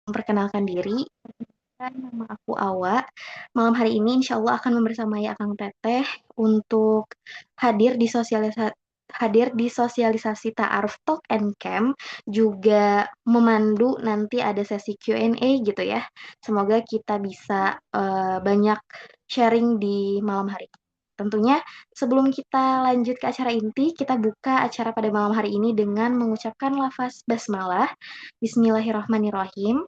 memperkenalkan diri. Nama aku Awa. Malam hari ini insya Allah akan membersamai Akang Teteh untuk hadir di sosialisasi Ta'aruf Talk and Camp, juga memandu nanti ada sesi Q&A gitu ya. Semoga kita bisa banyak sharing di malam hari. Tentunya sebelum kita lanjut ke acara inti, kita buka acara pada malam hari ini dengan mengucapkan lafaz basmalah. Bismillahirrahmanirrahim.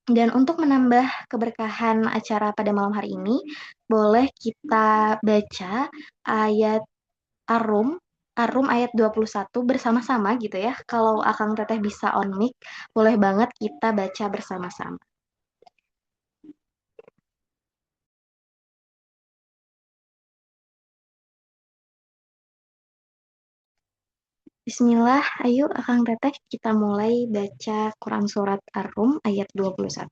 Dan untuk menambah keberkahan acara pada malam hari ini, boleh kita baca ayat Arum, Arum ayat 21 bersama-sama gitu ya. Kalau Akang Teteh bisa on mic, boleh banget kita baca bersama-sama. Bismillah, ayo Akang Teteh kita mulai baca Quran Surat Ar-Rum ayat 21.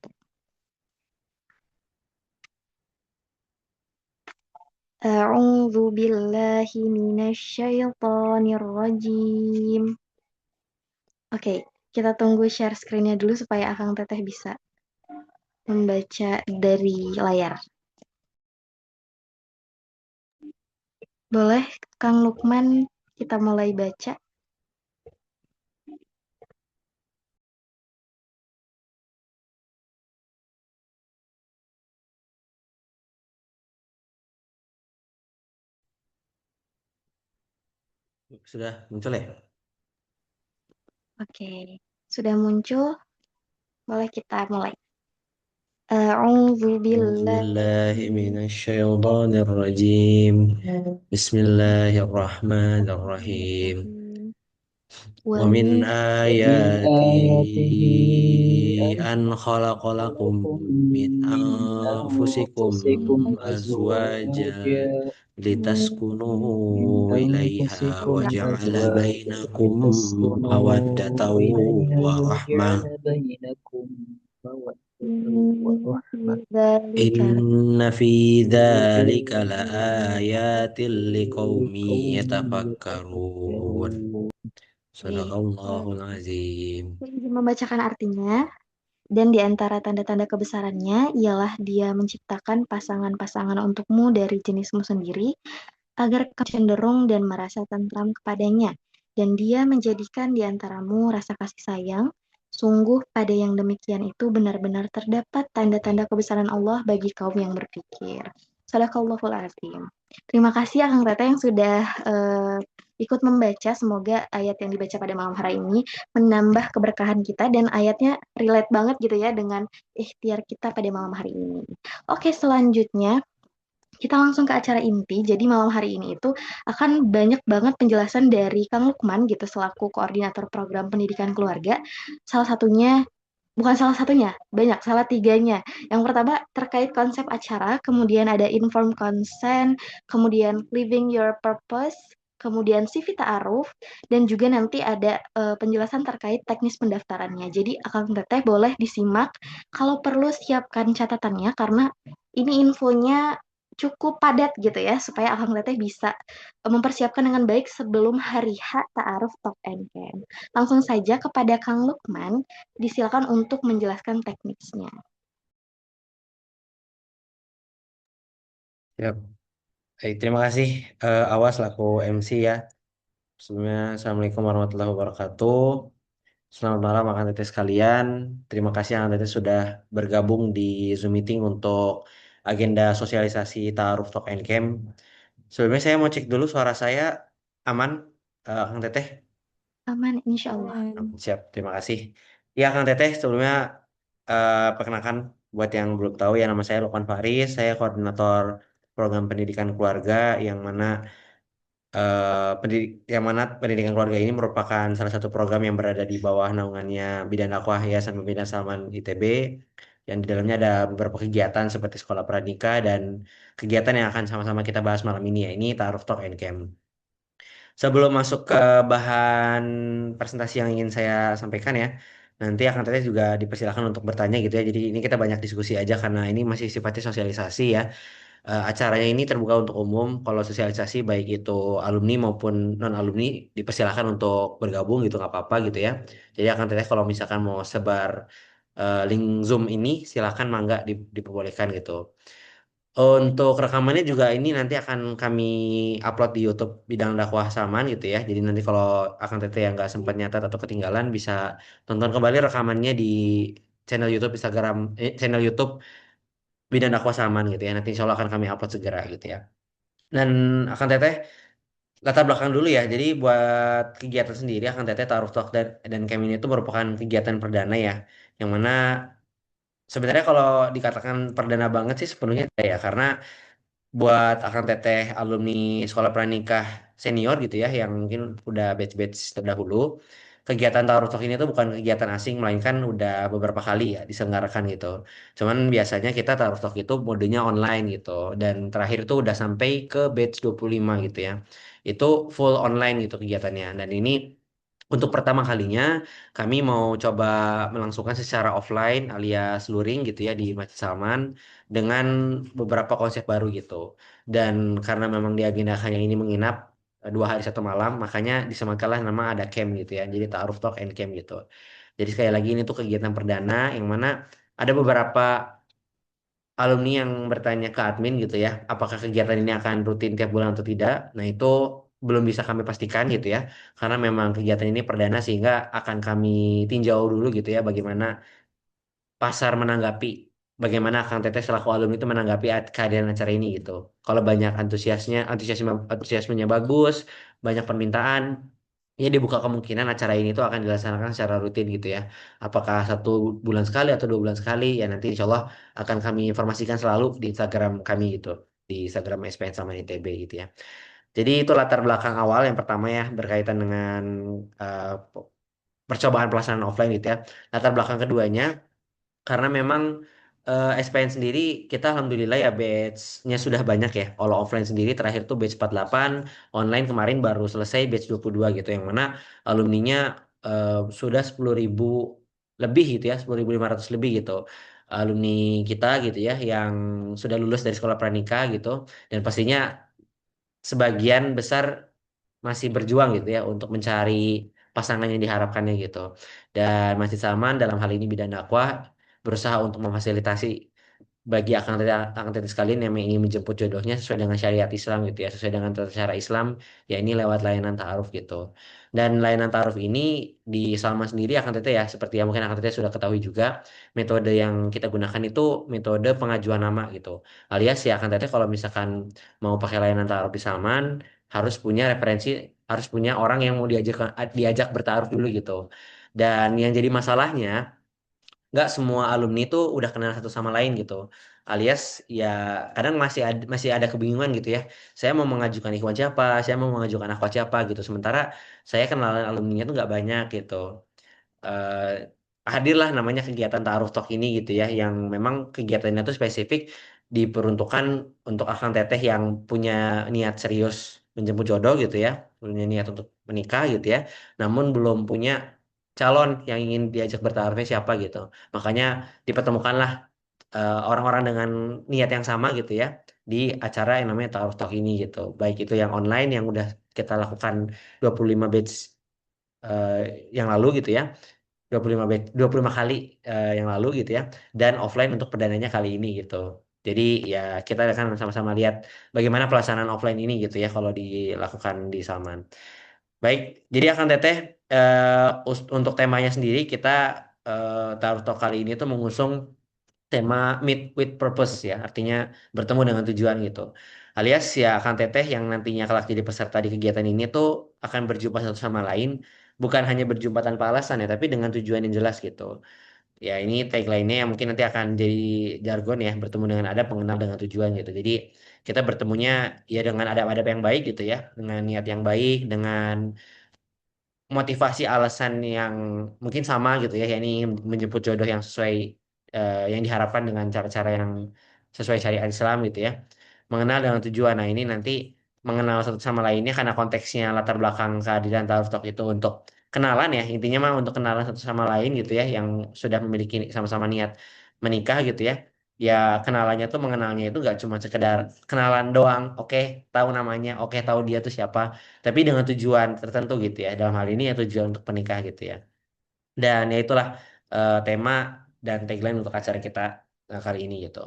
A'udzu billahi minasyaitonir rajim. Oke, kita tunggu share screen-nya dulu supaya Akang Teteh bisa membaca dari layar. Boleh, Kang Lukman, kita mulai baca. Sudah muncul ya? Oke, sudah muncul. Boleh kita mulai. A'udzu billahi Bismillahirrahmanirrahim. Bismillahirrahmanirrahim. wa Wa min min ومن آياته ayatihi an أن khalaqalakum خلقكم min من anfusikum أنفسكم azwaja أزواجا litaskunu من ilaiha wa أنفسكم ja'ala أزواجا bainakum لتسكنوا mawaddatan إليها wa rahmah. وجعل بينكم مودة ورحمة dzalika Inna fi إن في dzalika la ذلك ayatin liqaumi لقوم yatafakkarun. يتفكرون. Sadaqallahul azim. izin membacakan artinya. Dan di antara tanda-tanda kebesarannya ialah Dia menciptakan pasangan-pasangan untukmu dari jenismu sendiri, agar kamu cenderung dan merasa tentram kepadanya. Dan Dia menjadikan di antaramu rasa kasih sayang. Sungguh pada yang demikian itu benar-benar terdapat tanda-tanda kebesaran Allah bagi kaum yang berpikir. Sadaqallahul azim. Terima kasih Akang Tete yang sudah ikut membaca. Semoga ayat yang dibaca pada malam hari ini menambah keberkahan kita dan ayatnya relate banget gitu ya dengan ikhtiar kita pada malam hari ini. Oke, selanjutnya kita langsung ke acara inti. Jadi malam hari ini itu akan banyak banget penjelasan dari Kang Lukman gitu selaku koordinator program pendidikan keluarga. Salah satunya, bukan salah satunya, banyak, salah tiganya. Yang pertama terkait konsep acara, kemudian ada informed consent, kemudian living your purpose, kemudian CV Ta'aruf, dan juga nanti ada penjelasan terkait teknis pendaftarannya. Jadi Akang Teteh boleh disimak, kalau perlu siapkan catatannya karena ini infonya cukup padat gitu ya, supaya Akang Teteh bisa mempersiapkan dengan baik sebelum hari H Ta'aruf Talk and Camp. Langsung saja kepada Kang Lukman, disilakan untuk menjelaskan teknisnya. Siap. Baik, terima kasih Awas laku MC ya. Sebelumnya Assalamualaikum warahmatullahi wabarakatuh. Selamat malam akan teteh sekalian. Terima kasih akan teteh sudah bergabung di Zoom meeting untuk agenda sosialisasi Ta'aruf Talk and Camp. Sebelumnya saya mau cek dulu suara saya aman, Kang Teteh. Aman, insya Allah. Siap, terima kasih. Ya, Kang Teteh, sebelumnya perkenalkan buat yang belum tahu ya nama saya Lukman Faris, saya koordinator program pendidikan keluarga yang mana pendidikan keluarga ini merupakan salah satu program yang berada di bawah naungannya Bidan Dakwah Yayasan Pembinaan Salman ITB yang di dalamnya ada beberapa kegiatan seperti sekolah pranikah dan kegiatan yang akan sama-sama kita bahas malam ini ya ini Ta'aruf Talk and Camp. Sebelum masuk ke bahan presentasi yang ingin saya sampaikan ya, nanti akan teteh juga dipersilakan untuk bertanya gitu ya. Jadi ini kita banyak diskusi aja karena ini masih sifatnya sosialisasi ya. Acaranya ini terbuka untuk umum. Kalau sosialisasi baik itu alumni maupun non alumni dipersilakan untuk bergabung gitu nggak apa-apa gitu ya. Jadi akan teteh kalau misalkan mau sebar link Zoom ini silakan mangga diperbolehkan gitu. Untuk rekamannya juga ini nanti akan kami upload di YouTube Bidang Dakwah Saman gitu ya. Jadi nanti kalau Akang Teteh yang nggak sempat nyatat atau ketinggalan bisa tonton kembali rekamannya di channel YouTube Instagram, channel YouTube Bidang Dakwah Saman gitu ya. Nanti insya Allah akan kami upload segera gitu ya. Dan Akang Teteh latar belakang dulu ya. Jadi buat kegiatan sendiri Akang Teteh Taruh Talk dan Camp ini itu merupakan kegiatan perdana ya. Yang mana sebenarnya kalau dikatakan perdana banget sih sepenuhnya tidak ya. Karena buat akan teteh alumni sekolah pranikah senior gitu ya yang mungkin udah batch-batch terdahulu kegiatan Taruh Talk ini tuh bukan kegiatan asing melainkan udah beberapa kali ya diselenggarakan gitu cuman biasanya kita Taruh Talk itu modenya online gitu dan terakhir tuh udah sampai ke batch 25 gitu ya itu full online gitu kegiatannya dan ini untuk pertama kalinya, kami mau coba melangsungkan secara offline alias luring gitu ya di Masjid Salman dengan beberapa konsep baru gitu. Dan karena memang diagendakan yang ini menginap 2 hari 1 malam, makanya disematkanlah nama ada camp gitu ya. Jadi Ta'aruf Talk and Camp gitu. Jadi sekali lagi ini tuh kegiatan perdana yang mana ada beberapa alumni yang bertanya ke admin gitu ya, apakah kegiatan ini akan rutin tiap bulan atau tidak. Nah, itu belum bisa kami pastikan gitu ya, karena memang kegiatan ini perdana sehingga akan kami tinjau dulu gitu ya, bagaimana pasar menanggapi, bagaimana Kang Teteh selaku alumni itu menanggapi kehadiran acara ini gitu. Kalau banyak antusiasmenya bagus, banyak permintaan, ya dibuka kemungkinan acara ini tuh akan dilaksanakan secara rutin gitu ya. Apakah 1 bulan sekali atau 2 bulan sekali, ya nanti insya Allah akan kami informasikan selalu di Instagram kami gitu, di Instagram SPN sama ITB gitu ya. Jadi itu latar belakang awal yang pertama ya berkaitan dengan eh, percobaan pelaksanaan offline gitu ya. Latar belakang keduanya karena memang SPN sendiri kita alhamdulillah ya batch-nya sudah banyak ya. Kalau offline sendiri terakhir tuh batch 48, online kemarin baru selesai batch 22 gitu yang mana alumninya sudah 10.000 lebih gitu ya, 10.500 lebih gitu. Alumni kita gitu ya yang sudah lulus dari sekolah pranika gitu dan pastinya sebagian besar masih berjuang gitu ya untuk mencari pasangan yang diharapkannya gitu. Dan Masjid Salman dalam hal ini bidan dakwah berusaha untuk memfasilitasi bagi akan sekalian yang ingin menjemput jodohnya sesuai dengan syariat Islam gitu ya, sesuai dengan tata cara Islam, ya ini lewat layanan ta'aruf gitu. Dan layanan ta'aruf ini di Salman sendiri akan teteh ya, seperti yang mungkin akan teteh sudah ketahui juga, metode yang kita gunakan itu metode pengajuan nama gitu. Alias ya akan teteh kalau misalkan mau pakai layanan ta'aruf di Salman, harus punya referensi, harus punya orang yang mau diajak bertaruh dulu gitu. Dan yang jadi masalahnya nggak semua alumni itu udah kenal satu sama lain gitu. Alias ya kadang masih ada kebingungan gitu ya. Saya mau mengajukan ikhwan siapa, saya mau mengajukan akhwat siapa gitu. Sementara saya kenalan alumninya tuh nggak banyak gitu. eh Hadirlah namanya kegiatan Ta'aruf Talk ini gitu ya, yang memang kegiatannya tuh spesifik diperuntukkan untuk akang teteh yang punya niat serius menjemput jodoh gitu ya, punya niat untuk menikah gitu ya, namun belum punya calon yang ingin diajak bertaarufnya siapa gitu. Makanya dipertemukanlah orang-orang dengan niat yang sama gitu ya di acara yang namanya Ta'aruf Talk ini gitu. Baik itu yang online yang udah kita lakukan 25 batch eh, yang lalu gitu ya 25 kali yang lalu gitu ya dan offline untuk perdananya kali ini gitu. Jadi ya kita akan sama-sama lihat bagaimana pelaksanaan offline ini gitu ya kalau dilakukan di Salman. Baik, jadi akan teteh untuk temanya sendiri kita taruh talk kali ini tuh mengusung tema meet with purpose ya, artinya bertemu dengan tujuan gitu. Alias ya akan teteh yang nantinya kelak jadi peserta di kegiatan ini tuh akan berjumpa satu sama lain, bukan hanya berjumpa tanpa alasan ya, tapi dengan tujuan yang jelas gitu. Ya ini tagline-nya yang mungkin nanti akan jadi jargon ya, bertemu dengan adab, mengenal dengan tujuan gitu. Jadi kita bertemunya ya dengan adab-adab yang baik gitu ya, dengan niat yang baik, dengan motivasi alasan yang mungkin sama gitu ya, yakni menjemput jodoh yang sesuai yang diharapkan dengan cara-cara yang sesuai syariat Islam gitu ya. Mengenal dengan tujuan. Nah, ini nanti mengenal satu sama lainnya karena konteksnya latar belakang kehadiran Taruf Talk itu untuk kenalan ya. Intinya mah untuk kenalan satu sama lain gitu ya yang sudah memiliki sama-sama niat menikah gitu ya. Ya kenalannya tuh mengenalnya itu gak cuma sekedar kenalan doang, oke tahu namanya, oke tahu dia tuh siapa, tapi dengan tujuan tertentu gitu ya. Dalam hal ini ya tujuan untuk menikah gitu ya. Dan ya itulah tema. dan tagline untuk acara kita kali ini gitu.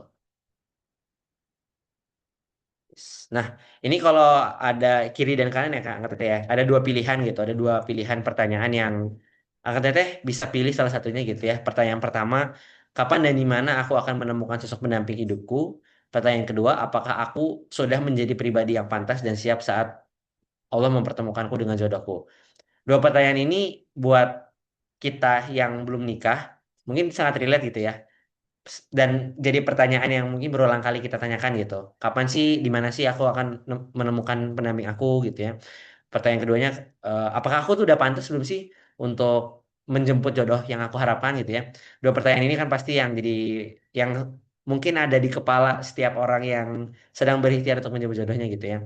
Nah, ini kalau ada kiri dan kanan ya Kak Angkat Teteh ya. Ada dua pilihan gitu, ada dua pilihan pertanyaan yang Angkat Teteh bisa pilih salah satunya gitu ya. Pertanyaan pertama, kapan dan di mana aku akan menemukan sosok pendamping hidupku? Pertanyaan kedua, apakah aku sudah menjadi pribadi yang pantas dan siap saat Allah mempertemukanku dengan jodohku? Dua pertanyaan ini buat kita yang belum nikah mungkin sangat relate gitu ya, dan jadi pertanyaan yang mungkin berulang kali kita tanyakan gitu. Kapan sih, di mana sih aku akan menemukan pendamping aku gitu ya. Pertanyaan keduanya, apakah aku tuh udah pantas belum sih untuk menjemput jodoh yang aku harapkan gitu ya. Dua pertanyaan ini kan pasti yang mungkin ada di kepala setiap orang yang sedang berikhtiar untuk menjemput jodohnya gitu ya.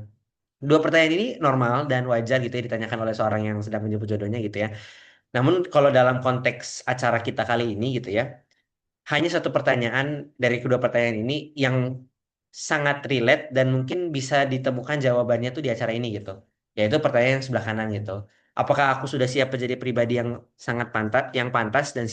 Dua pertanyaan ini normal dan wajar gitu ya ditanyakan oleh seorang yang sedang menjemput jodohnya gitu ya. Namun kalau dalam konteks acara kita kali ini gitu ya, hanya satu pertanyaan dari kedua pertanyaan ini yang sangat relate dan mungkin bisa ditemukan jawabannya tuh di acara ini gitu. Yaitu pertanyaan yang sebelah kanan gitu. Apakah aku sudah siap menjadi pribadi yang sangat pantas, yang pantas dan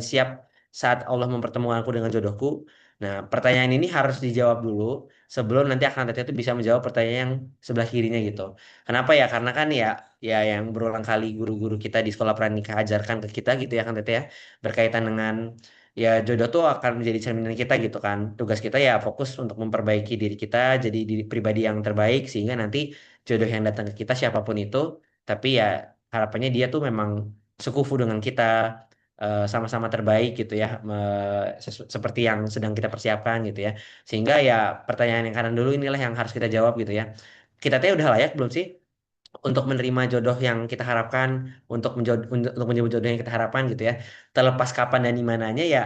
siap saat Allah mempertemukanku dengan jodohku? Nah, pertanyaan ini harus dijawab dulu sebelum nanti akan teteh itu bisa menjawab pertanyaan yang sebelah kirinya gitu. Kenapa ya? Karena kan ya yang berulang kali guru-guru kita di sekolah pranikah ajarkan ke kita gitu ya kan teteh ya, berkaitan dengan ya jodoh tuh akan menjadi cerminan kita gitu kan. Tugas kita ya fokus untuk memperbaiki diri kita jadi diri pribadi yang terbaik sehingga nanti jodoh yang datang ke kita siapapun itu, tapi ya harapannya dia tuh memang sekufu dengan kita, sama-sama terbaik gitu ya, seperti yang sedang kita persiapkan gitu ya. Sehingga ya pertanyaan yang kanan dulu inilah yang harus kita jawab gitu ya. Kita teh udah layak belum sih untuk menerima jodoh yang kita harapkan, untuk menjemput jodoh yang kita harapkan gitu ya. Terlepas kapan dan di mananya ya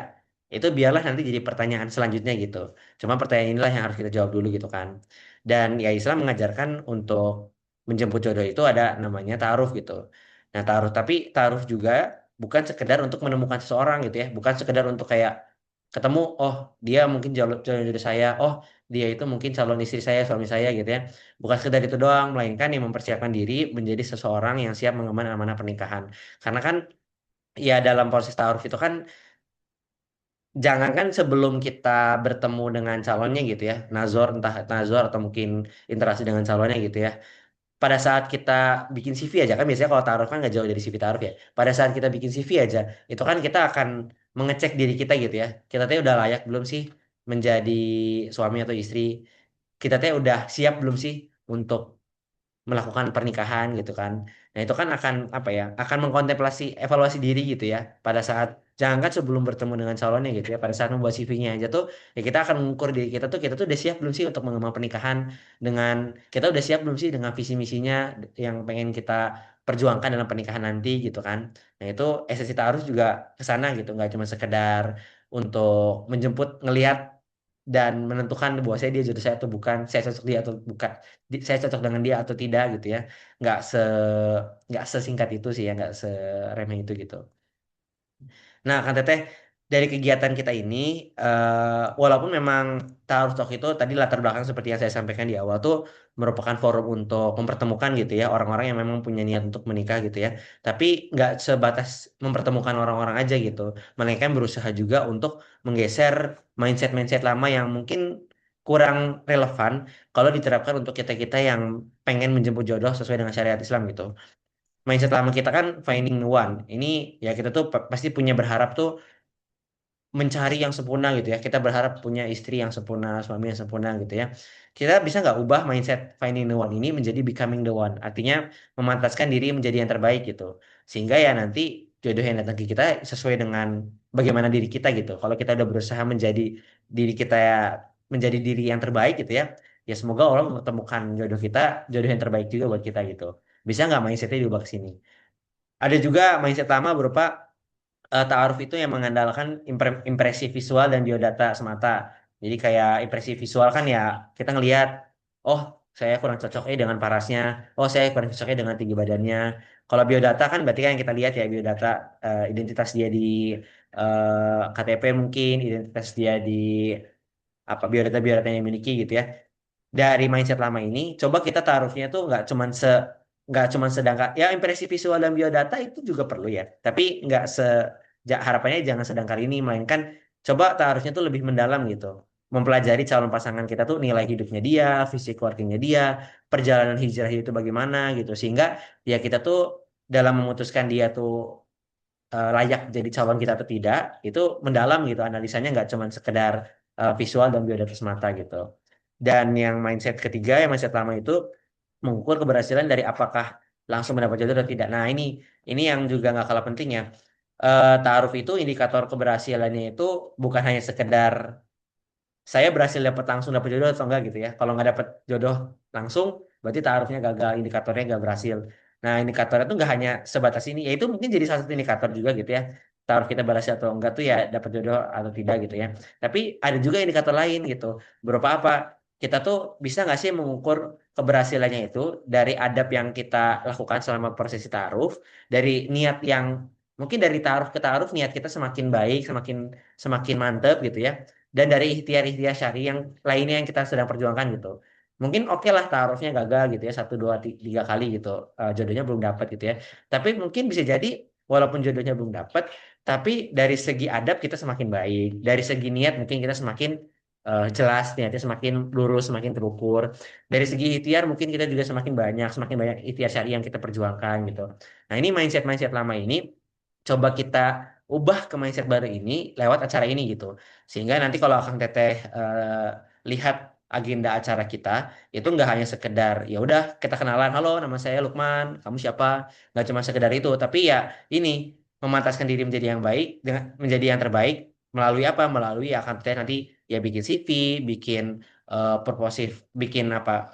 itu biarlah nanti jadi pertanyaan selanjutnya gitu. Cuma pertanyaan inilah yang harus kita jawab dulu gitu kan. Dan ya Islam mengajarkan untuk menjemput jodoh itu ada namanya ta'aruf gitu. Nah, ta'aruf, tapi ta'aruf juga bukan sekedar untuk menemukan seseorang gitu ya, bukan sekedar untuk kayak ketemu, oh dia mungkin calon jodoh saya, oh dia itu mungkin calon istri saya, suami saya gitu ya. Bukan sekedar itu doang, melainkan yang mempersiapkan diri menjadi seseorang yang siap mengemban amanah pernikahan. Karena kan ya dalam proses taaruf itu kan jangankan sebelum kita bertemu dengan calonnya gitu ya, nazor entah nazor atau mungkin interaksi dengan calonnya gitu ya. Pada saat kita bikin CV aja kan biasanya kalau taaruf kan nggak jauh dari CV taaruf ya. Pada saat kita bikin CV aja, itu kan kita akan mengecek diri kita gitu ya. Kita tuh udah layak belum sih menjadi suami atau istri? Kita tuh udah siap belum sih untuk melakukan pernikahan gitu kan. Nah, itu kan akan apa ya? Akan mengkontemplasi evaluasi diri gitu ya. Pada saat jangankan sebelum bertemu dengan calonnya gitu ya, pada saat membuat CV-nya aja tuh ya kita akan mengukur diri kita tuh udah siap belum sih untuk mengembang pernikahan, dengan kita udah siap belum sih dengan visi misinya yang pengen kita perjuangkan dalam pernikahan nanti gitu kan. Nah, itu esensi taaruf juga ke sana gitu, nggak cuma sekedar untuk menjemput ngelihat dan menentukan bahwa saya dia jodoh saya atau bukan, saya cocok dia atau bukan, saya cocok dengan dia atau tidak gitu ya. nggak se nggak sesingkat itu sih ya, nggak seremeh itu gitu. Nah, kan Teteh, dari kegiatan kita ini, walaupun memang Taaruf Talk itu tadi latar belakang seperti yang saya sampaikan di awal tuh merupakan forum untuk mempertemukan gitu ya orang-orang yang memang punya niat untuk menikah gitu ya. Tapi nggak sebatas mempertemukan orang-orang aja gitu, melainkan berusaha juga untuk menggeser mindset-mindset lama yang mungkin kurang relevan kalau diterapkan untuk kita-kita yang pengen menjemput jodoh sesuai dengan syariat Islam gitu. Mindset lama kita kan finding the one. Ini ya kita tuh pasti punya berharap tuh mencari yang sempurna gitu ya. Kita berharap punya istri yang sempurna, suami yang sempurna gitu ya. Kita bisa nggak ubah mindset finding the one ini menjadi becoming the one. Artinya memantaskan diri menjadi yang terbaik gitu. Sehingga ya nanti jodoh yang datang ke kita sesuai dengan bagaimana diri kita gitu. Kalau kita udah berusaha menjadi diri kita ya, menjadi diri yang terbaik gitu ya. Ya semoga Allah menemukan jodoh kita, jodoh yang terbaik juga buat kita gitu. Bisa nggak mindsetnya diubah ke sini? Ada juga mindset lama berupa ta'aruf itu yang mengandalkan impresi visual dan biodata semata. Jadi kayak impresi visual kan ya kita ngelihat, oh saya kurang cocok dengan parasnya, oh saya kurang cocoknya dengan tinggi badannya. Kalau biodata kan berarti kan yang kita lihat ya biodata, identitas dia di KTP mungkin, identitas dia di apa biodata-biodata yang dimiliki gitu ya. Dari mindset lama ini, coba kita taruhnya tuh nggak cuman sedangkan ya impresi visual dan biodata itu juga perlu ya, tapi nggak harapannya jangan sedang kali ini, melainkan coba taruhnya tuh lebih mendalam gitu. Mempelajari calon pasangan kita tuh nilai hidupnya dia, visi keluarganya dia, perjalanan hijrah itu bagaimana gitu. Sehingga ya kita tuh dalam memutuskan dia tuh layak jadi calon kita atau tidak, itu mendalam gitu analisanya, nggak cuma sekedar visual dan biodata semata gitu. Dan yang mindset ketiga, yang mindset lama itu mengukur keberhasilan dari apakah langsung mendapat jodoh atau tidak. Nah ini yang juga nggak kalah penting ya. Ta'aruf itu indikator keberhasilannya itu bukan hanya sekedar saya berhasil dapat langsung dapat jodoh atau enggak gitu ya. Kalau nggak dapat jodoh langsung, berarti taruhnya gagal, indikatornya nggak berhasil. Nah, indikatornya itu nggak hanya sebatas ini, ya itu mungkin jadi salah satu indikator juga gitu ya. Taruh kita berhasil atau enggak tuh ya dapat jodoh atau tidak gitu ya. Tapi ada juga indikator lain gitu. Berupa apa? Kita tuh bisa nggak sih mengukur keberhasilannya itu dari adab yang kita lakukan selama prosesi taruh, dari niat yang mungkin dari taruh ke taruh niat kita semakin baik, semakin semakin mantep gitu ya, dan dari ikhtiar-ikhtiar syari yang lainnya yang kita sedang perjuangkan gitu. Mungkin oke lah taruhnya gagal gitu ya, satu dua tiga kali gitu. Jodohnya belum dapat gitu ya, tapi mungkin bisa jadi walaupun jodohnya belum dapat, tapi dari segi adab kita semakin baik, dari segi niat mungkin kita semakin jelas niatnya, semakin lurus, semakin terukur. Dari segi ikhtiar mungkin kita juga semakin banyak ikhtiar syari yang kita perjuangkan gitu. Nah ini mindset mindset lama ini coba kita ubah ke mindset baru ini lewat acara ini gitu. Sehingga nanti kalau Akang Teteh lihat agenda acara kita, itu nggak hanya sekedar ya udah kita kenalan, halo nama saya Lukman, kamu siapa? Nggak cuma sekedar itu, tapi ya ini memantaskan diri menjadi yang baik, dengan menjadi yang terbaik melalui apa? Melalui ya Akang Teteh nanti ya bikin CV, bikin proposif, bikin apa?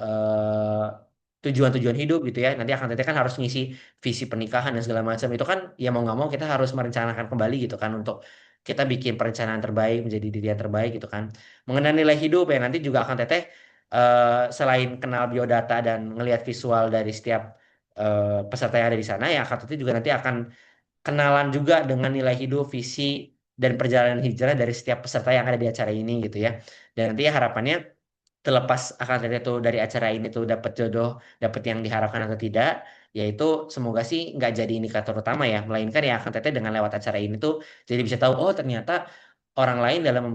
Tujuan-tujuan hidup gitu ya. Nanti Akang Teteh kan harus ngisi visi pernikahan dan segala macam. Itu kan ya mau nggak mau kita harus merencanakan kembali gitu kan, untuk kita bikin perencanaan terbaik menjadi diri yang terbaik gitu kan. Mengenai nilai hidup ya nanti juga akan Teteh selain kenal biodata dan ngelihat visual dari setiap peserta yang ada di sana, ya akan Teteh juga nanti akan kenalan juga dengan nilai hidup, visi dan perjalanan hijrah dari setiap peserta yang ada di acara ini gitu ya. Dan nanti ya harapannya terlepas akan itu dari acara ini tuh dapat jodoh, dapat yang diharapkan atau tidak, yaitu semoga sih nggak jadi indikator utama ya, melainkan ya akan teteh dengan lewat acara ini tuh jadi bisa tahu oh ternyata orang lain dalam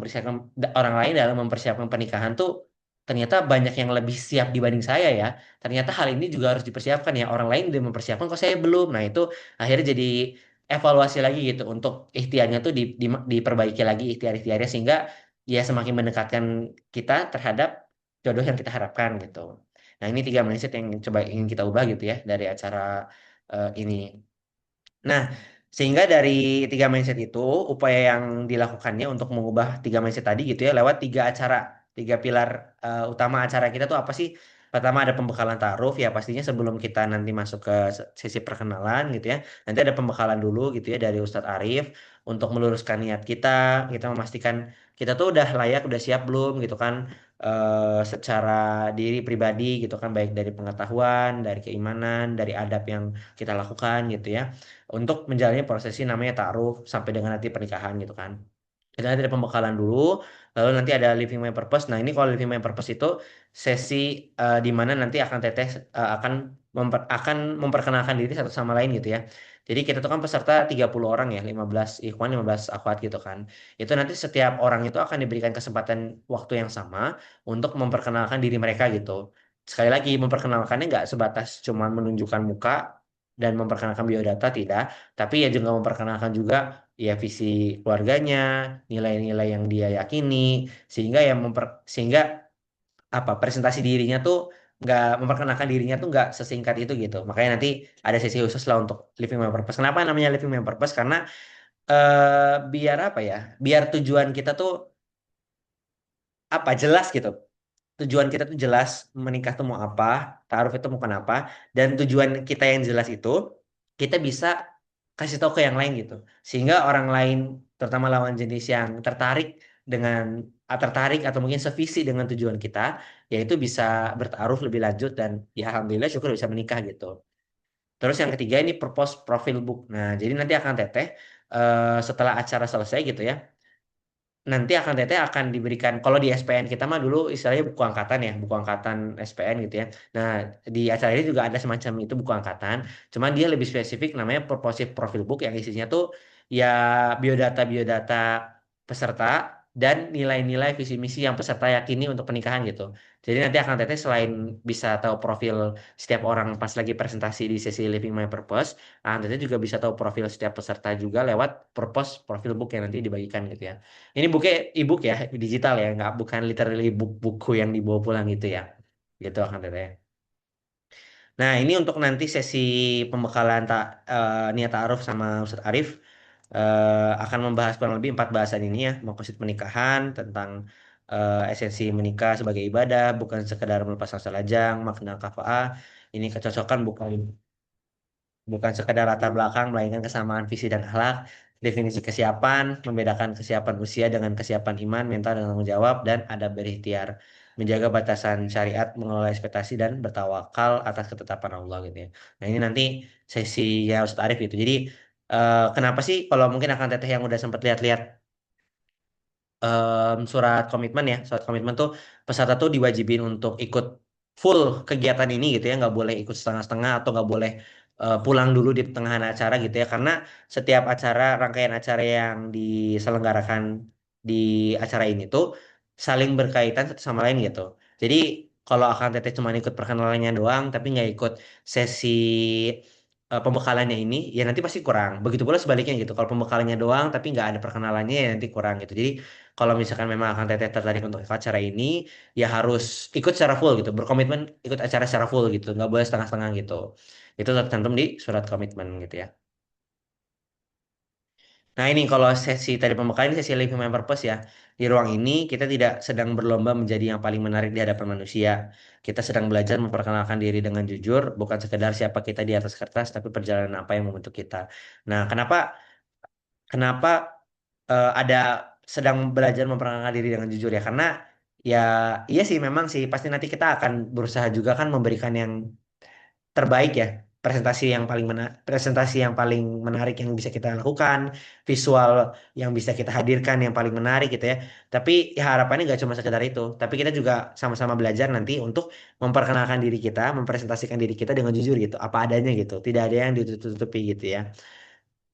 mempersiapkan pernikahan tuh ternyata banyak yang lebih siap dibanding saya ya. Ternyata hal ini juga harus dipersiapkan ya. Orang lain udah mempersiapkan kok saya belum. Nah, itu akhirnya jadi evaluasi lagi gitu untuk ikhtiarnya tuh diperbaiki lagi ikhtiar-ikhtiarnya sehingga ya semakin mendekatkan kita terhadap jodoh yang kita harapkan gitu. Nah, ini tiga mindset yang coba ingin kita ubah gitu ya dari acara ini. Nah, sehingga dari tiga mindset itu, upaya yang dilakukannya untuk mengubah tiga mindset tadi gitu ya, lewat tiga acara, tiga pilar utama acara kita tuh apa sih? Pertama ada pembekalan taaruf ya pastinya sebelum kita nanti masuk ke sesi perkenalan gitu ya. Nanti ada pembekalan dulu gitu ya dari Ustadz Arif untuk meluruskan niat kita, kita memastikan kita tuh udah layak, udah siap belum gitu kan, secara diri pribadi gitu kan, baik dari pengetahuan, dari keimanan, dari adab yang kita lakukan gitu ya, untuk menjalani prosesi namanya taruh sampai dengan nanti pernikahan gitu kan. Kita nanti ada pembekalan dulu, lalu nanti ada living my purpose. Nah ini kalau living my purpose itu sesi di mana nanti akan teteh akan memperkenalkan diri satu sama lain gitu ya. Jadi kita tuh kan peserta 30 orang ya, 15 ikhwan, 15 akhwat gitu kan. Itu nanti setiap orang itu akan diberikan kesempatan waktu yang sama untuk memperkenalkan diri mereka gitu. Sekali lagi memperkenalkannya nggak sebatas cuman menunjukkan muka dan memperkenalkan biodata tidak, tapi ya juga memperkenalkan juga ya visi keluarganya, nilai-nilai yang dia yakini, sehingga apa presentasi dirinya tuh nggak memperkenalkan dirinya tuh nggak sesingkat itu gitu. Makanya nanti ada sesi khusus lah untuk living my purpose. Kenapa namanya living my purpose? Karena biar apa ya? Biar tujuan kita tuh apa jelas gitu. Tujuan kita tuh jelas, menikah tuh mau apa, taruh itu mau kenapa, dan tujuan kita yang jelas itu kita bisa kasih tahu ke yang lain gitu, sehingga orang lain terutama lawan jenis yang tertarik atau mungkin sevisi dengan tujuan kita, yaitu bisa bertaruh lebih lanjut dan ya alhamdulillah syukur bisa menikah gitu. Terus yang ketiga ini purpose profile book. Nah jadi nanti akan teteh setelah acara selesai gitu ya, nanti akan teteh akan diberikan kalau di SPN kita mah dulu istilahnya buku angkatan ya, buku angkatan SPN gitu ya. Nah di acara ini juga ada semacam itu buku angkatan, cuman dia lebih spesifik namanya purposive profile book yang isinya tuh ya biodata peserta dan nilai-nilai visi misi yang peserta yakini untuk pernikahan gitu. Jadi nanti akan teteh selain bisa tahu profil setiap orang pas lagi presentasi di sesi Living My Purpose, akan teteh juga bisa tahu profil setiap peserta juga lewat purpose profil book yang nanti dibagikan gitu ya. Ini booknya e-book ya, digital ya, nggak bukan literally buku yang dibawa pulang gitu ya. Gitu akan teteh. Nah, ini untuk nanti sesi pembekalan Nia Ta'aruf sama Ustadz Arif akan membahas kurang lebih 4 bahasan ini ya, maksud pernikahan, tentang esensi menikah sebagai ibadah, bukan sekedar melepaskan selajang, makna kafa'ah, ini kecocokan bukan bukan sekedar latar belakang, melainkan kesamaan visi dan akhlak, definisi kesiapan, membedakan kesiapan usia dengan kesiapan iman, mental dan tanggung jawab, dan adab berikhtiar, menjaga batasan syariat, mengelola ekspektasi, dan bertawakal atas ketetapan Allah gitu ya. Nah ini nanti sesinya Ustadz Arif gitu. Jadi kenapa sih kalau mungkin akan teteh yang udah sempat lihat-lihat surat komitmen ya, surat komitmen tuh peserta tuh diwajibin untuk ikut full kegiatan ini gitu ya, nggak boleh ikut setengah-setengah atau nggak boleh pulang dulu di pertengahan acara gitu ya, karena setiap acara, rangkaian acara yang diselenggarakan di acara ini tuh saling berkaitan satu sama lain gitu. Jadi kalau akan teteh cuma ikut perkenalannya doang tapi nggak ikut sesi pembekalannya ini ya nanti pasti kurang. Begitu pula sebaliknya gitu. Kalau pembekalannya doang tapi nggak ada perkenalannya ya nanti kurang gitu. Jadi kalau misalkan memang akan teteh tertarik untuk ikut acara ini, ya harus ikut secara full gitu, berkomitmen ikut acara secara full gitu, nggak boleh setengah-setengah gitu. Itu tercantum di surat komitmen gitu ya. Nah ini kalau sesi tadi pembekalan ini sesi living my purpose ya. Di ruang ini kita tidak sedang berlomba menjadi yang paling menarik di hadapan manusia. Kita sedang belajar memperkenalkan diri dengan jujur, bukan sekedar siapa kita di atas kertas, tapi perjalanan apa yang membentuk kita. Nah, kenapa kenapa ada sedang belajar memperkenalkan diri dengan jujur ya karena ya iya sih memang sih pasti nanti kita akan berusaha juga kan memberikan yang terbaik ya presentasi yang paling menarik yang bisa kita lakukan visual yang bisa kita hadirkan yang paling menarik gitu ya tapi ya harapannya nggak cuma sekedar itu tapi kita juga sama-sama belajar nanti untuk memperkenalkan diri kita mempresentasikan diri kita dengan jujur gitu apa adanya gitu tidak ada yang ditutup-tutupi gitu ya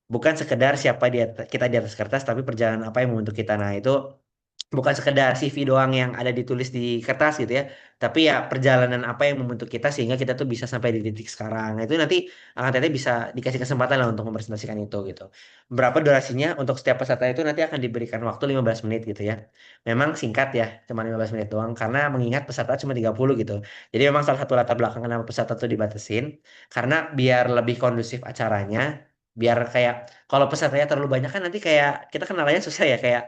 bukan sekedar siapa kita di atas kertas tapi perjalanan apa yang membentuk kita nah itu bukan sekedar CV doang yang ada ditulis di kertas gitu ya tapi ya perjalanan apa yang membentuk kita sehingga kita tuh bisa sampai di titik sekarang nah, itu nanti akan teteh bisa dikasih kesempatan lah untuk mempresentasikan itu gitu berapa durasinya untuk setiap peserta itu nanti akan diberikan waktu 15 menit gitu ya memang singkat ya cuma 15 menit doang karena mengingat peserta cuma 30 gitu jadi memang salah satu latar belakang kenapa peserta tuh dibatasin karena biar lebih kondusif acaranya biar kayak kalau pesertanya terlalu banyak kan nanti kayak kita kenalannya susah ya kayak